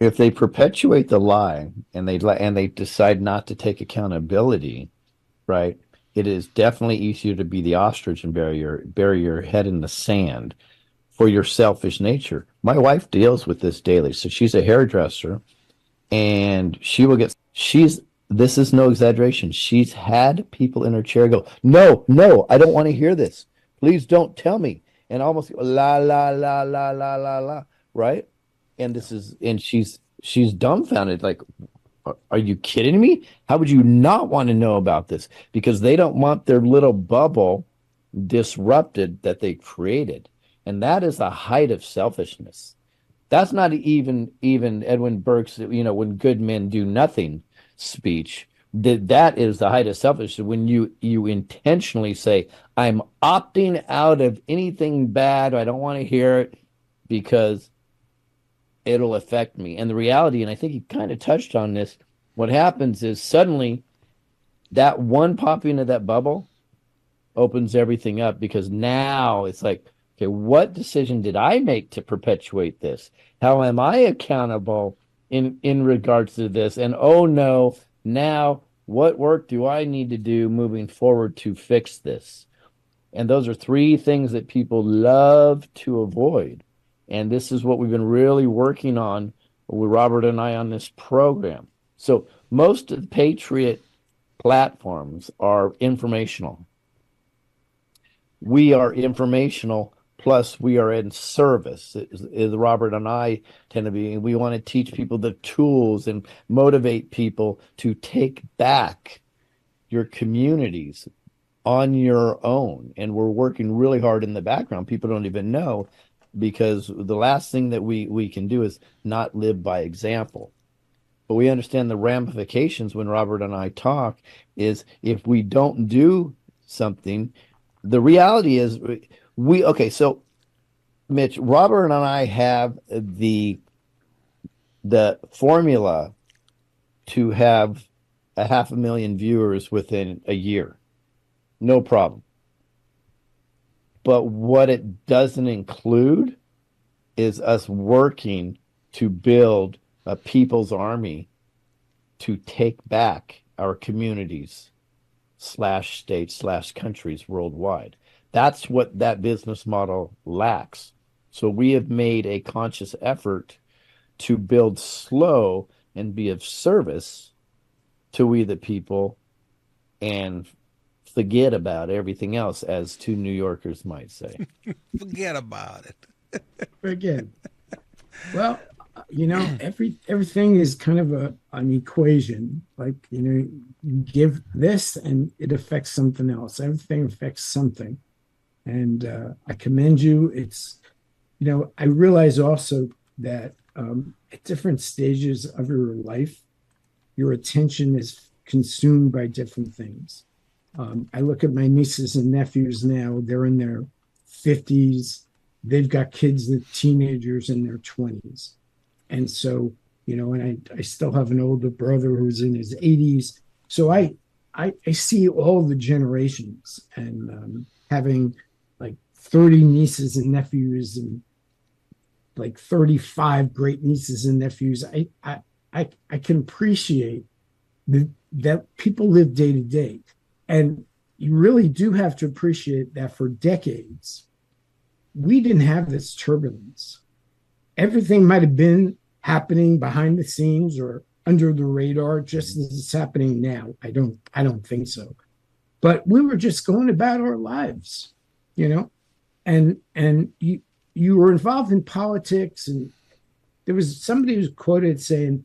if they perpetuate the lie and they decide not to take accountability, right? It is definitely easier to be the ostrich and bury your head in the sand for your selfish nature. My wife deals with this daily. So she's a hairdresser, and this is no exaggeration. She's had people in her chair go, no, I don't want to hear this. Please don't tell me. And almost la, la, la, la, la, la, la, right? And she's dumbfounded. Like, are you kidding me? How would you not want to know about this? Because they don't want their little bubble disrupted that they created. And that is the height of selfishness. That's not even Edwin Burke's, when good men do nothing speech. That is the height of selfishness. When you intentionally say, I'm opting out of anything bad. I don't want to hear it because it'll affect me. And the reality, and I think you kind of touched on this, what happens is suddenly that one popping of that bubble opens everything up, because now it's like, Okay, what decision did I make to perpetuate this? How am I accountable in regards to this? And oh no, now what work do I need to do moving forward to fix this? And those are three things that people love to avoid. And this is what we've been really working on with Robert and I on this program. So most of the Patriot platforms are informational. We are informational, plus we are in service. Is Robert and I tend to be. We want to teach people the tools and motivate people to take back your communities on your own. And we're working really hard in the background. People don't even know, because the last thing that we can do is not live by example. But we understand the ramifications when Robert and I talk is if we don't do something, the reality is okay, so Mitch, Robert and I have the formula to have 500,000 viewers within a year. No problem. But what it doesn't include is us working to build a people's army to take back our communities / states / countries worldwide. That's what that business model lacks. So we have made a conscious effort to build slow and be of service to we the people and forget about everything else, as two New Yorkers might say. Forget about it. Again, well, everything is kind of an equation. Like, you give this and it affects something else. Everything affects something. And I commend you. It's, I realize also that at different stages of your life, your attention is consumed by different things. I look at my nieces and nephews now, they're in their 50s. They've got kids, the teenagers in their 20s. And so, and I still have an older brother who's in his 80s. So I see all the generations, and having like 30 nieces and nephews and like 35 great nieces and nephews, I can appreciate that people live day to day. And you really do have to appreciate that for decades, we didn't have this turbulence. Everything might have been happening behind the scenes or under the radar, just as it's happening now. I don't think so. But we were just going about our lives, and you were involved in politics, and there was somebody who was quoted saying,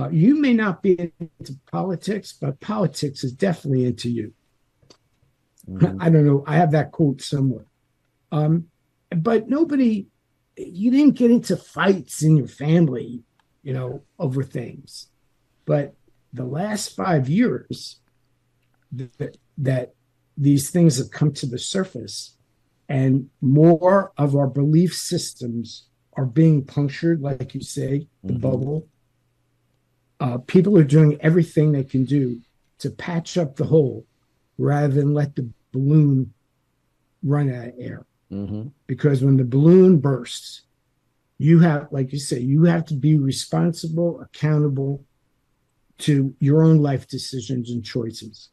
you may not be into politics, but politics is definitely into you. Mm-hmm. I don't know. I have that quote somewhere. But you didn't get into fights in your family, over things. But the last 5 years that these things have come to the surface, and more of our belief systems are being punctured, like you say, the bubble. People are doing everything they can do to patch up the hole rather than let the balloon run out of air. Mm-hmm. Because when the balloon bursts, you have, like you say, you have to be responsible, accountable to your own life decisions and choices.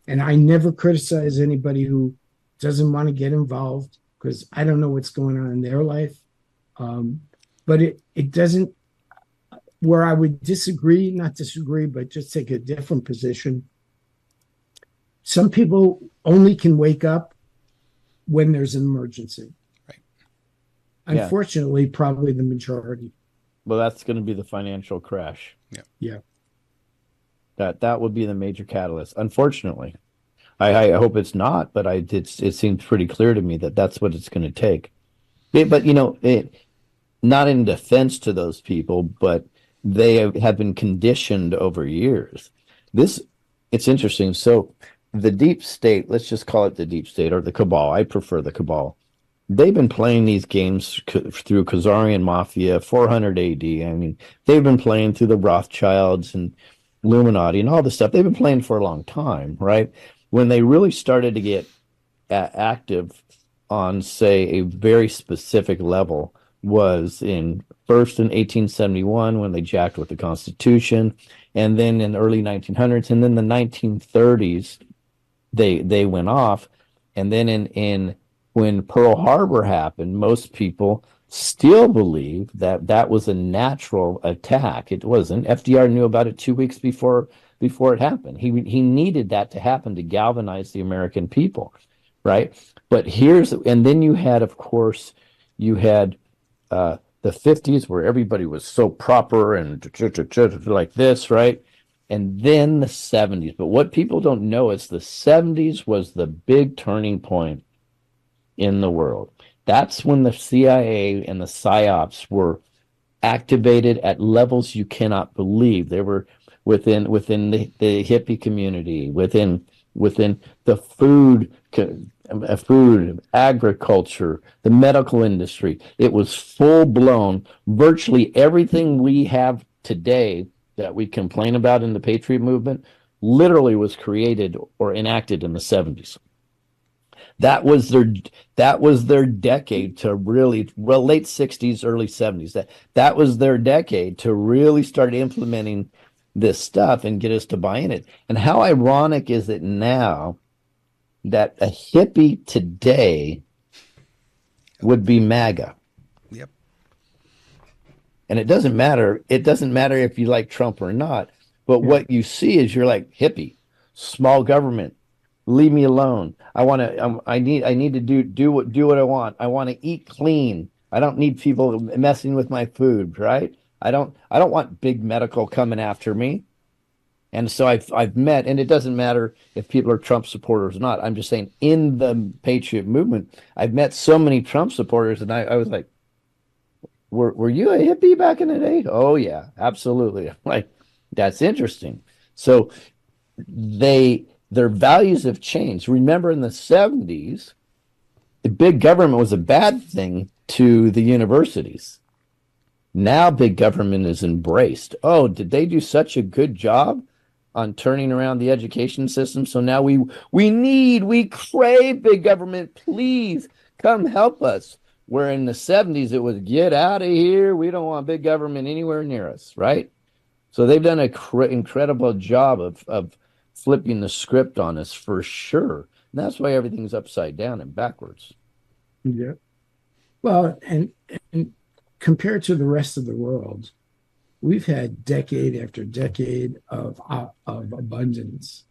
And I never criticize anybody who doesn't want to get involved, because I don't know what's going on in their life. But it doesn't, where I would not disagree, but just take a different position. Some people only can wake up when there's an emergency. Right. Unfortunately, probably the majority. Well, that's going to be the financial crash. Yeah. That would be the major catalyst. Unfortunately, I hope it's not, but it seems pretty clear to me that that's what it's going to take. But not in defense to those people, but they have been conditioned over years. It's interesting. So the deep state, let's just call it the deep state, or the cabal. I prefer the cabal. They've been playing these games through Khazarian Mafia, 400 AD. I mean, they've been playing through the Rothschilds and Illuminati and all this stuff. They've been playing for a long time, right? When they really started to get active on say a very specific level was in first in 1871 when they jacked with the Constitution, and then in the early 1900s, and then the 1930s they went off, and then in when Pearl Harbor happened, most people still believe that that was a natural attack. It wasn't. FDR knew about it 2 weeks before it happened. He needed that to happen to galvanize the American people, right? But and then you had, of course, you had the 50s where everybody was so proper and like this, right? And then the 70s. But what people don't know is the 70s was the big turning point in the world. That's when the CIA and the PSYOPs were activated at levels you cannot believe. They were within the hippie community, within the food agriculture, the medical industry. It was full blown. Virtually everything we have today that we complain about in the Patriot movement literally was created or enacted in the 70s. That was their decade to really, well, late 60s, early 70s. That was their decade to really start implementing this stuff and get us to buy in it. And how ironic is it now that a hippie today would be MAGA? Yep. And it doesn't matter. It doesn't matter if you like Trump or not. But what you see is you're like, hippie, small government, leave me alone. I need to do what I want. I want to eat clean. I don't need people messing with my food, right? I don't want big medical coming after me. And so I've met, and it doesn't matter if people are Trump supporters or not. I'm just saying, in the Patriot movement, I've met so many Trump supporters, and I was like, were you a hippie back in the day? Oh yeah, absolutely. I'm like, that's interesting. So their values have changed. Remember, in the 70s, the big government was a bad thing to the universities. Now big government is embraced. Oh, did they do such a good job on turning around the education system? So now we crave big government. Please come help us. Where in the 70s, it was get out of here. We don't want big government anywhere near us, right? So they've done an incredible job of flipping the script on us for sure. And that's why everything's upside down and backwards. Yeah. Well, and compared to the rest of the world, we've had decade after decade of abundance.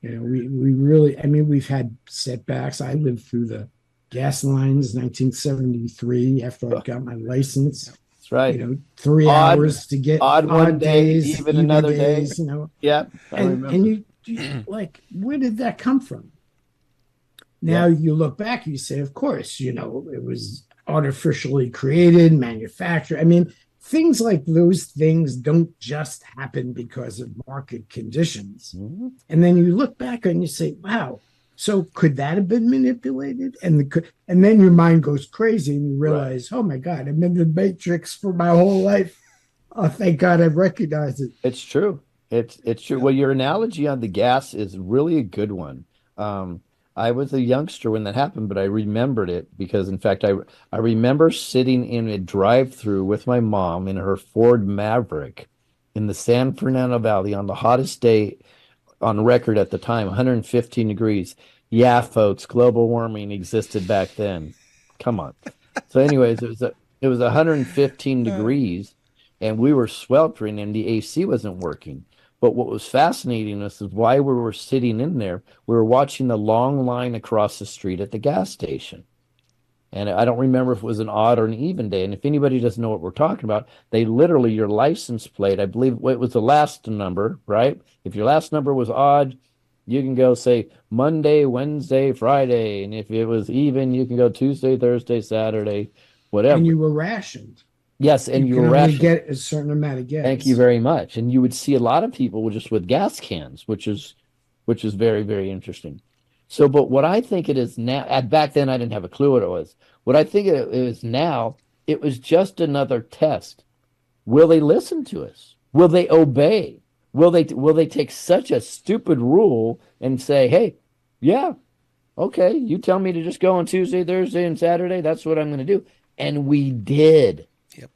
You know, we really, I mean, we've had setbacks. I lived through the gas lines, 1973, after I got my license. That's right. You know, 3 hours to get odd one day, days, even another days, day. you know. Yeah. And you like, where did that come from? Now you look back, you say, of course, you know, it was artificially created, manufactured. I mean, things like those things don't just happen because of market conditions. Mm-hmm. And then you look back and you say, wow, so could that have been manipulated? And then your mind goes crazy and you realize, oh my God, I'm in the matrix for my whole life. Oh, thank God I've recognized it. It's true. It's true. Well, your analogy on the gas is really a good one. I was a youngster when that happened, but I remembered it because, in fact, I remember sitting in a drive-through with my mom in her Ford Maverick in the San Fernando Valley on the hottest day on record at the time, 115 degrees. Yeah, folks, global warming existed back then. Come on. So, anyways, it was 115 degrees, and we were sweltering, and the AC wasn't working. But what was fascinating is why we were sitting in there, we were watching the long line across the street at the gas station. And I don't remember if it was an odd or an even day. And if anybody doesn't know what we're talking about, they literally, your license plate, I believe it was the last number, right? If your last number was odd, you can go say Monday, Wednesday, Friday. And if it was even, you can go Tuesday, Thursday, Saturday, whatever. And you were rationed. Yes, and you were only get a certain amount of gas. Thank you very much. And you would see a lot of people just with gas cans, which is very, very interesting. So, but what I think it is now, back then I didn't have a clue what it was. What I think it is now, it was just another test. Will they listen to us? Will they obey? Will they take such a stupid rule and say, hey, yeah, okay, you tell me to just go on Tuesday, Thursday, and Saturday. That's what I'm going to do. And we did. Yep.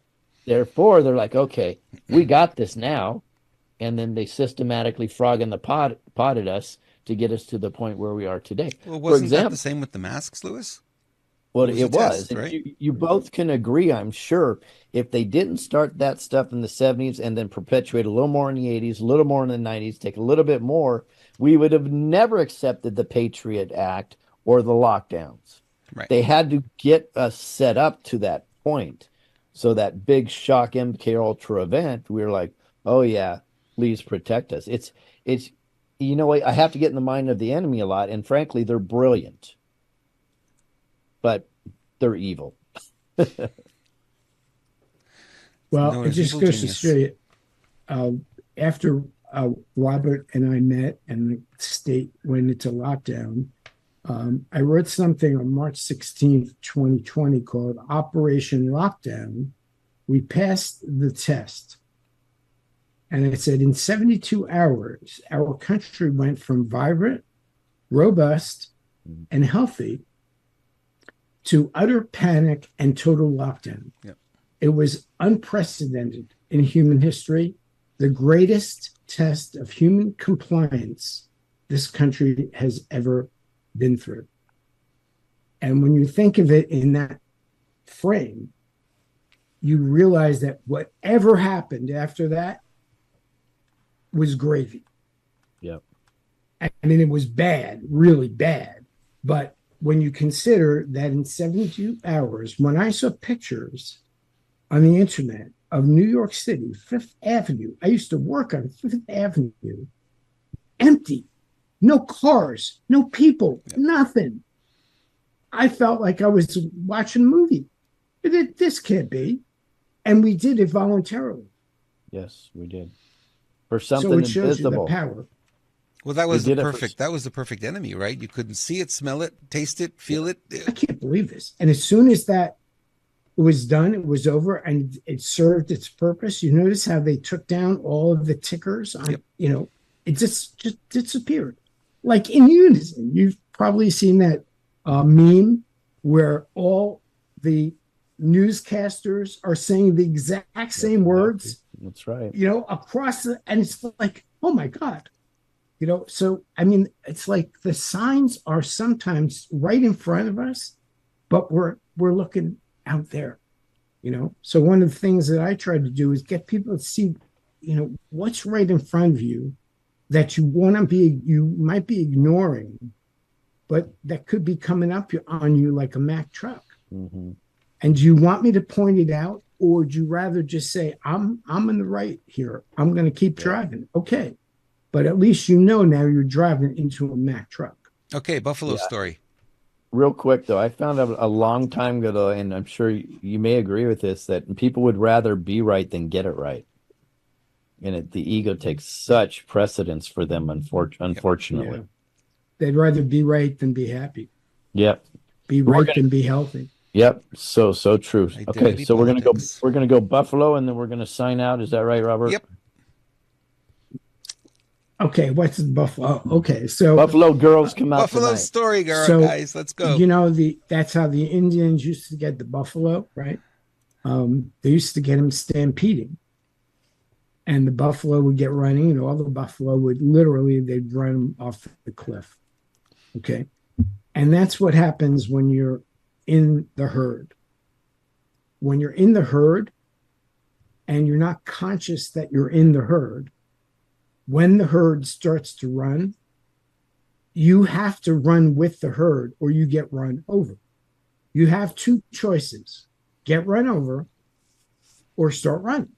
Therefore, they're like, okay, we got this now. And then they systematically frog in the potted us to get us to the point where we are today. Well, For wasn't that the example, same with the masks, Lewis? well, It was a it was. test, And right? you both can agree, I'm sure, if they didn't start that stuff in the 70s and then perpetuate a little more in the 80s, a little more in the 90s, take a little bit more, we would have never accepted the Patriot Act or the lockdowns. Right. They had to get us set up to that point. So that big shock MK Ultra event, we were like, oh yeah, please protect us. It's you know, I have to get in the mind of the enemy a lot, and frankly, they're brilliant, but they're evil. Well, Known it as just evil goes to genius. show you, after Robert and I met and the state went into lockdown, I wrote something on March 16th, 2020 called Operation Lockdown. We passed the test. And I said, in 72 hours, our country went from vibrant, robust, and healthy to utter panic and total lockdown. Yep. It was unprecedented in human history, the greatest test of human compliance this country has ever been through. And when you think of it in that frame, you realize that whatever happened after that was gravy. Yep. I mean, it was bad, really bad. But when you consider that in 72 hours, when I saw pictures on the internet of New York City, Fifth Avenue, I used to work on Fifth Avenue, empty, no cars, no people, nothing. I felt like I was watching a movie. This can't be. And we did it voluntarily. Yes, we did. For something So it shows you the invisible. power. Well, that was We the did it for- perfect. That was the perfect enemy, right? You couldn't see it, smell it, taste it, feel it. I can't believe this. And as soon as that was done, it was over, and it served its purpose. You notice how they took down all of the tickers on, Yep. it just disappeared. Like in unison. You've probably seen that meme where all the newscasters are saying the exact same words, That's right. across and it's like, oh my God. So I mean, it's like the signs are sometimes right in front of us, but we're looking out there. So one of the things that I try to do is get people to see, what's right in front of you that you might be ignoring, but that could be coming up on you like a Mack truck. Mm-hmm. And do you want me to point it out, or would you rather just say, I'm in the right here, I'm going to keep driving? Okay. But at least now you're driving into a Mack truck. Okay, Buffalo story. Real quick, though, I found out a long time ago, and I'm sure you may agree with this, that people would rather be right than get it right. And the ego takes such precedence for them, unfortunately. Yeah. They'd rather be right than be happy. Yep. Be right than be healthy. Yep. So true. Okay, Identity so politics. we're gonna go Buffalo, and then we're gonna sign out. Is that right, Robert? Yep. Okay, what's the Buffalo? Okay, so Buffalo girls come out Buffalo tonight. story, guys. Let's go. That's how the Indians used to get the buffalo, right? They used to get them stampeding, and the buffalo would get running, and all the buffalo they'd run them off the cliff. Okay, and that's what happens when you're in the herd. When you're in the herd, and you're not conscious that you're in the herd. When the herd starts to run, you have to run with the herd or you get run over. You have two choices: get run over or start running.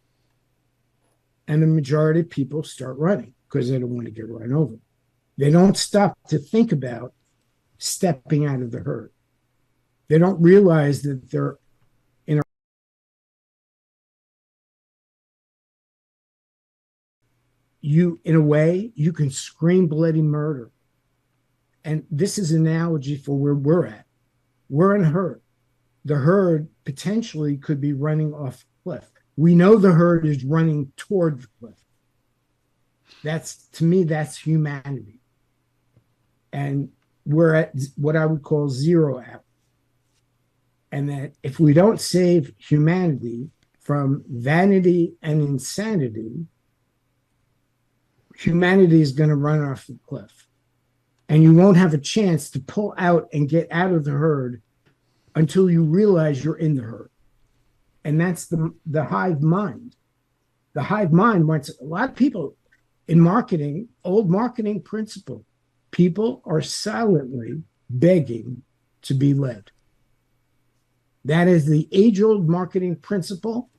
And the majority of people start running because they don't want to get run over. They don't stop to think about stepping out of the herd. They don't realize that they're in a way, you can scream bloody murder. And this is an analogy for where we're at. We're in a herd. The herd potentially could be running off the cliff. We know the herd is running toward the cliff. To me, that's humanity. And we're at what I would call zero hour. And that if we don't save humanity from vanity and insanity, humanity is going to run off the cliff. And you won't have a chance to pull out and get out of the herd until you realize you're in the herd. And that's the hive mind. The hive mind wants a lot of people in marketing, old marketing principle. People are silently begging to be led. That is the age-old marketing principle.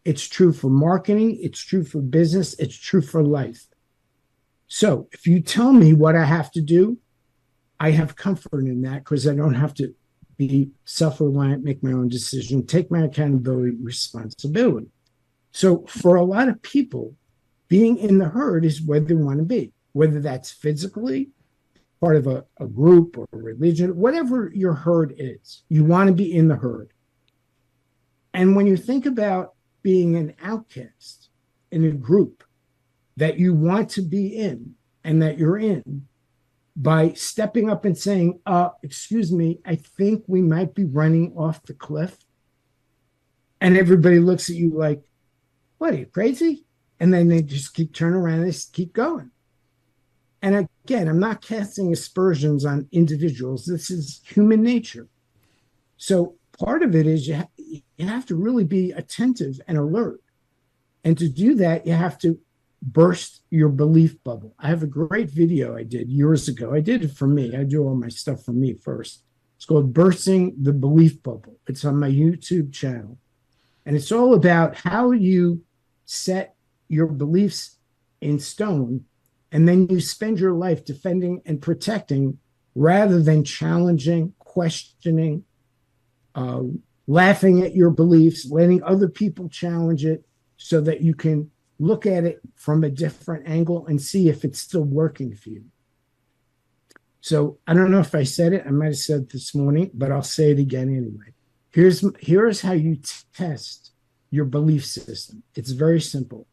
It's true for marketing. It's true for business. It's true for life. So if you tell me what I have to do, I have comfort in that because I don't have to be self-reliant, make my own decision, take my accountability, responsibility. So for a lot of people, being in the herd is where they want to be, whether that's physically, part of a group or a religion, whatever your herd is, you want to be in the herd. And when you think about being an outcast in a group that you want to be in and that you're in, by stepping up and saying, excuse me, I think we might be running off the cliff. And everybody looks at you like, what, are you crazy? And then they just keep turning around and they just keep going. And again, I'm not casting aspersions on individuals. This is human nature. So part of it is you have to really be attentive and alert. And to do that, you have to burst your belief bubble. I have a great video I did years ago. I did it for me. I do all my stuff for me first. It's called Bursting the Belief Bubble. It's on my YouTube channel. And it's all about how you set your beliefs in stone, and then you spend your life defending and protecting rather than challenging, questioning, laughing at your beliefs, letting other people challenge it so that you can look at it from a different angle and see if it's still working for you. So I don't know if I said it. I might have said it this morning, but I'll say it again anyway. Here's how you test your belief system. It's very simple.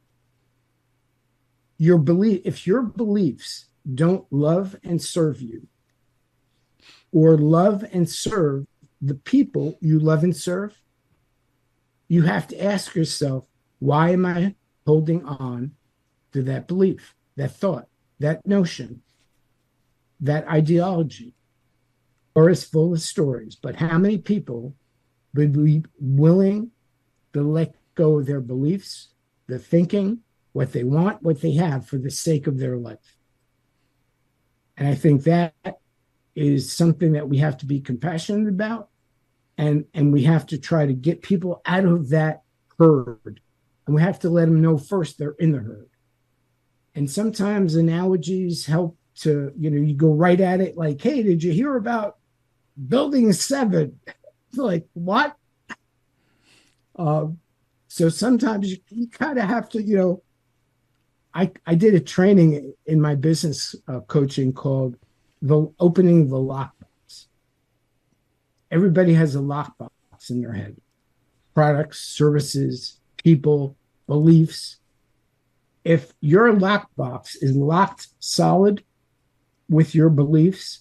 If your beliefs don't love and serve you, or love and serve the people you love and serve, you have to ask yourself, why am I holding on to that belief, that thought, that notion, that ideology? Or is full of stories, but how many people would be willing to let go of their beliefs, their thinking, what they want, what they have for the sake of their life? And I think that is something that we have to be compassionate about, and we have to try to get people out of that herd. And we have to let them know first they're in the herd. And sometimes analogies help to, you go right at it like, hey, did you hear about Building 7? It's like, what? So sometimes you kind of have to, I did a training in my business coaching called Opening the Lockbox. Everybody has a lockbox in their head. Products, services, people, beliefs. If your lockbox is locked solid with your beliefs,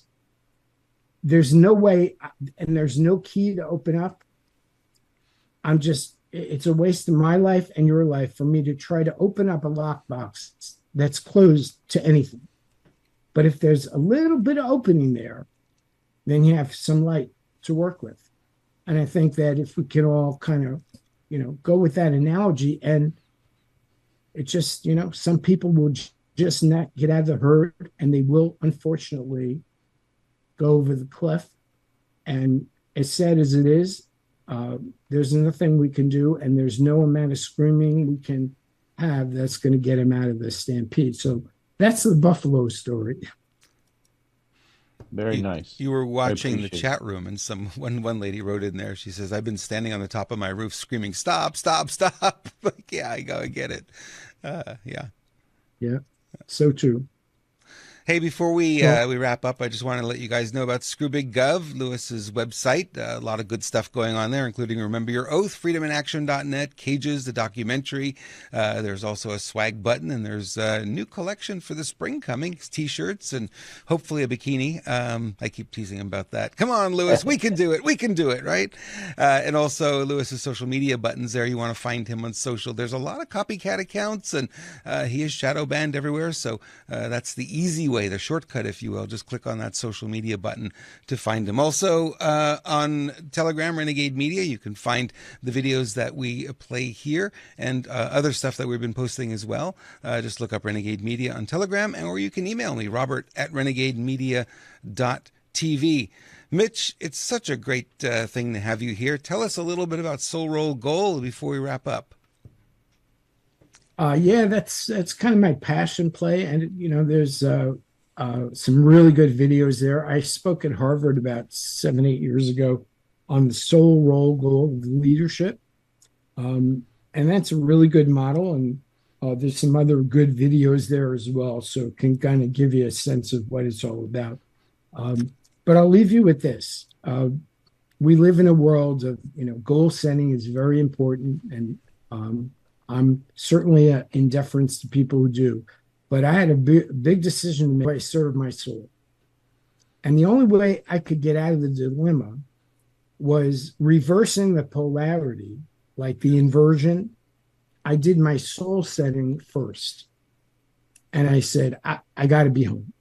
there's no way and there's no key to open up. It's a waste of my life and your life for me to try to open up a lockbox that's closed to anything. But if there's a little bit of opening there, then you have some light to work with. And I think that if we can all kind of, go with that analogy, and it's just, some people will just not get out of the herd, and they will unfortunately go over the cliff. And as sad as it is, there's nothing we can do, and there's no amount of screaming we can have that's going to get him out of the stampede. So that's the Buffalo story. Very nice. You were watching the chat room, and one lady wrote in there. She says, "I've been standing on the top of my roof screaming, 'Stop! Stop! Stop!'" Like, yeah, I get it. Yeah. So true. Hey, before we Well, we wrap up, I just want to let you guys know about ScrewBigGov, Lewis's website. A lot of good stuff going on there, including Remember Your Oath, freedominaction.net, Cages, the documentary. There's also a swag button, and there's a new collection for the spring coming. It's t-shirts and hopefully a bikini. I keep teasing him about that. Come on, Lewis, we can do it. We can do it, right? And also Lewis's social media buttons there. You want to find him on social. There's a lot of copycat accounts, and he is shadow banned everywhere. So that's the easy way, the shortcut, if you will. Just click on that social media button to find him. Also on Telegram, Renegade Media, you can find the videos that we play here and other stuff that we've been posting as well. Just look up Renegade Media on Telegram, or you can email me, robert@renegademedia.tv. Mitch, it's such a great thing to have you here. Tell us a little bit about Soul Roll Gold before we wrap up. yeah, that's kind of my passion play, and there's some really good videos there. I spoke at Harvard about 7, 8 years ago on the soul role goal of leadership. And that's a really good model. And there's some other good videos there as well. So it can kind of give you a sense of what it's all about. But I'll leave you with this. We live in a world of, goal setting is very important. And I'm certainly in deference to people who do. But I had a big decision to make. I serve my soul. And the only way I could get out of the dilemma was reversing the polarity, like the inversion. I did my soul setting first. And I said, I got to be home.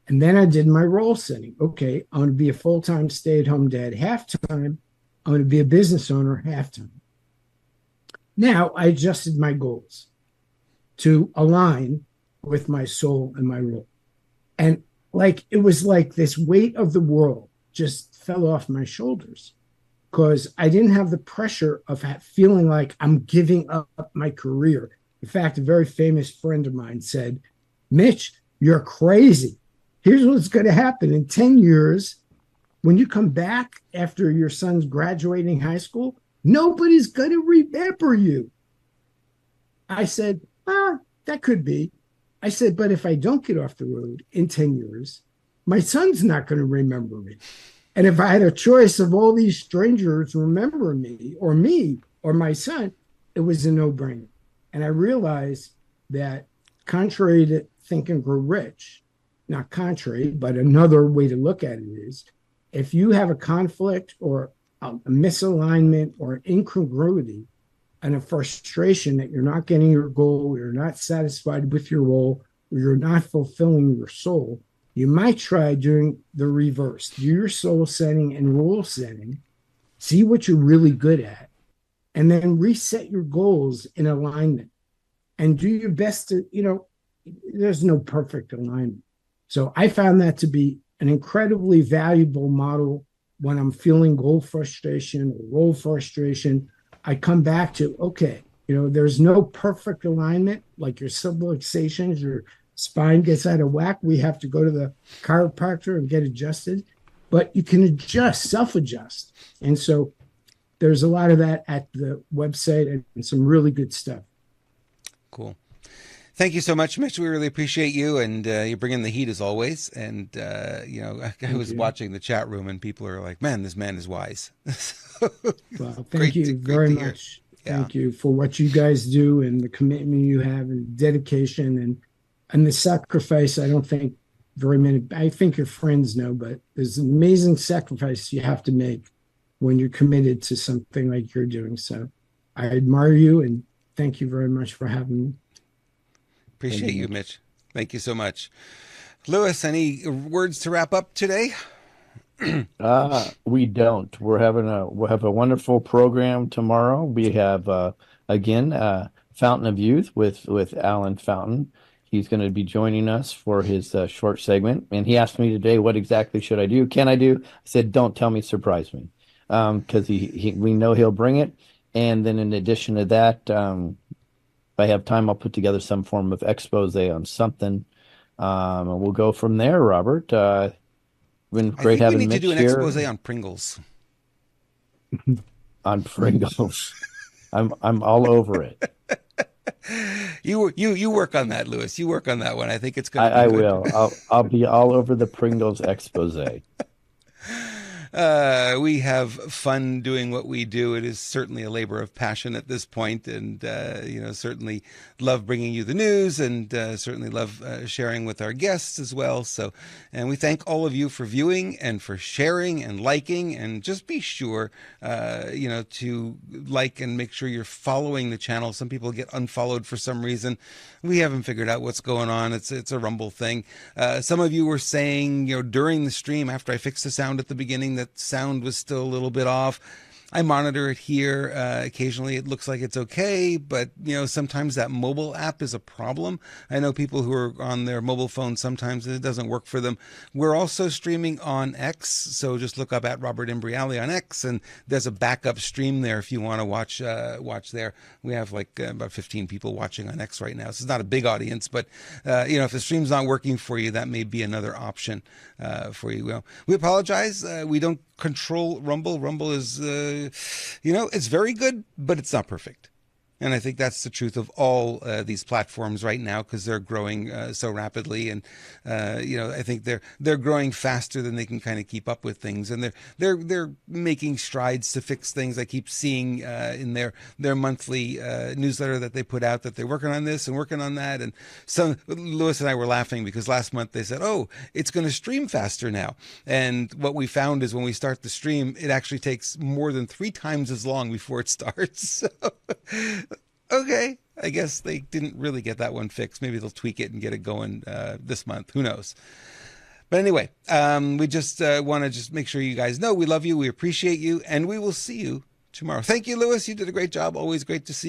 And then I did my role setting. Okay, I'm going to be a full-time stay-at-home dad half-time. I'm going to be a business owner half-time. Now I adjusted my goals to align with my soul and my role. And it was like this weight of the world just fell off my shoulders because I didn't have the pressure of feeling like I'm giving up my career. In fact, a very famous friend of mine said, Mitch, you're crazy. Here's what's going to happen in 10 years. When you come back after your son's graduating high school, nobody's going to remember you. I said, that could be. I said, but if I don't get off the road in 10 years, my son's not going to remember me. And if I had a choice of all these strangers remembering me or my son, it was a no-brainer. And I realized that contrary to Think and Grow Rich, not contrary, but another way to look at it is, if you have a conflict or a misalignment or an incongruity and a frustration that you're not getting your goal, you're not satisfied with your role, or you're not fulfilling your soul, you might try doing the reverse. Do your soul setting and role setting, see what you're really good at, and then reset your goals in alignment and do your best to, there's no perfect alignment. So I found that to be an incredibly valuable model when I'm feeling goal frustration or role frustration. I come back to, okay, there's no perfect alignment, like your subluxations, your spine gets out of whack. We have to go to the chiropractor and get adjusted, but you can adjust, self-adjust. And so there's a lot of that at the website and some really good stuff. Cool. Thank you so much, Mitch. We really appreciate you, and you bring in the heat as always. And I was watching the chat room, and people are like, "Man, this man is wise." Well, thank you very much. Thank you for what you guys do and the commitment you have and dedication and the sacrifice. I don't think very many. I think your friends know, but there's an amazing sacrifice you have to make when you're committed to something like you're doing. So I admire you, and thank you very much for having me. Appreciate you, Mitch. Thank you so much. Lewis, any words to wrap up today? We don't. We'll have a wonderful program tomorrow. We have again Fountain of Youth with Alan Fountain. He's going to be joining us for his short segment. And he asked me today, what exactly should I do? Can I do? I said, don't tell me, surprise me. Because we know he'll bring it. And then in addition to that, if I have time, I'll put together some form of expose on something. And we'll go from there, Robert. Been great having Mitch here. We need to do an expose on Pringles. On Pringles. I'm all over it. You work on that, Lewis. You work on that one. I think it's going to be I good. will. I'll be all over the Pringles expose. We have fun doing what we do. It is certainly a labor of passion at this point, and certainly love bringing you the news, and certainly love sharing with our guests as well. So, and we thank all of you for viewing and for sharing and liking, and just be sure, to like and make sure you're following the channel. Some people get unfollowed for some reason. We haven't figured out what's going on. It's a Rumble thing. Some of you were saying, during the stream after I fixed the sound at the beginning, that sound was still a little bit off. I monitor it here. Occasionally it looks like it's okay, but sometimes that mobile app is a problem. I know people who are on their mobile phones, sometimes it doesn't work for them. We're also streaming on X, so just look up at Robert Imbriali on X, and there's a backup stream there if you want to watch there. We have about 15 people watching on X right now, so it's not a big audience, but if the stream's not working for you, that may be another option for you. Well, we apologize. We don't control Rumble. Rumble is, it's very good, but it's not perfect. And I think that's the truth of all these platforms right now, because they're growing so rapidly, and I think they're growing faster than they can kind of keep up with things, and they're making strides to fix things. I keep seeing in their monthly newsletter that they put out that they're working on this and working on that. And so Lewis and I were laughing because last month they said, "Oh, it's going to stream faster now," and what we found is when we start the stream, it actually takes more than 3 times as long before it starts. So, okay, I guess they didn't really get that one fixed. Maybe they'll tweak it and get it going this month. Who knows? But anyway, we just want to just make sure you guys know we love you, we appreciate you, and we will see you tomorrow. Thank you, Lewis. You did a great job. Always great to see you.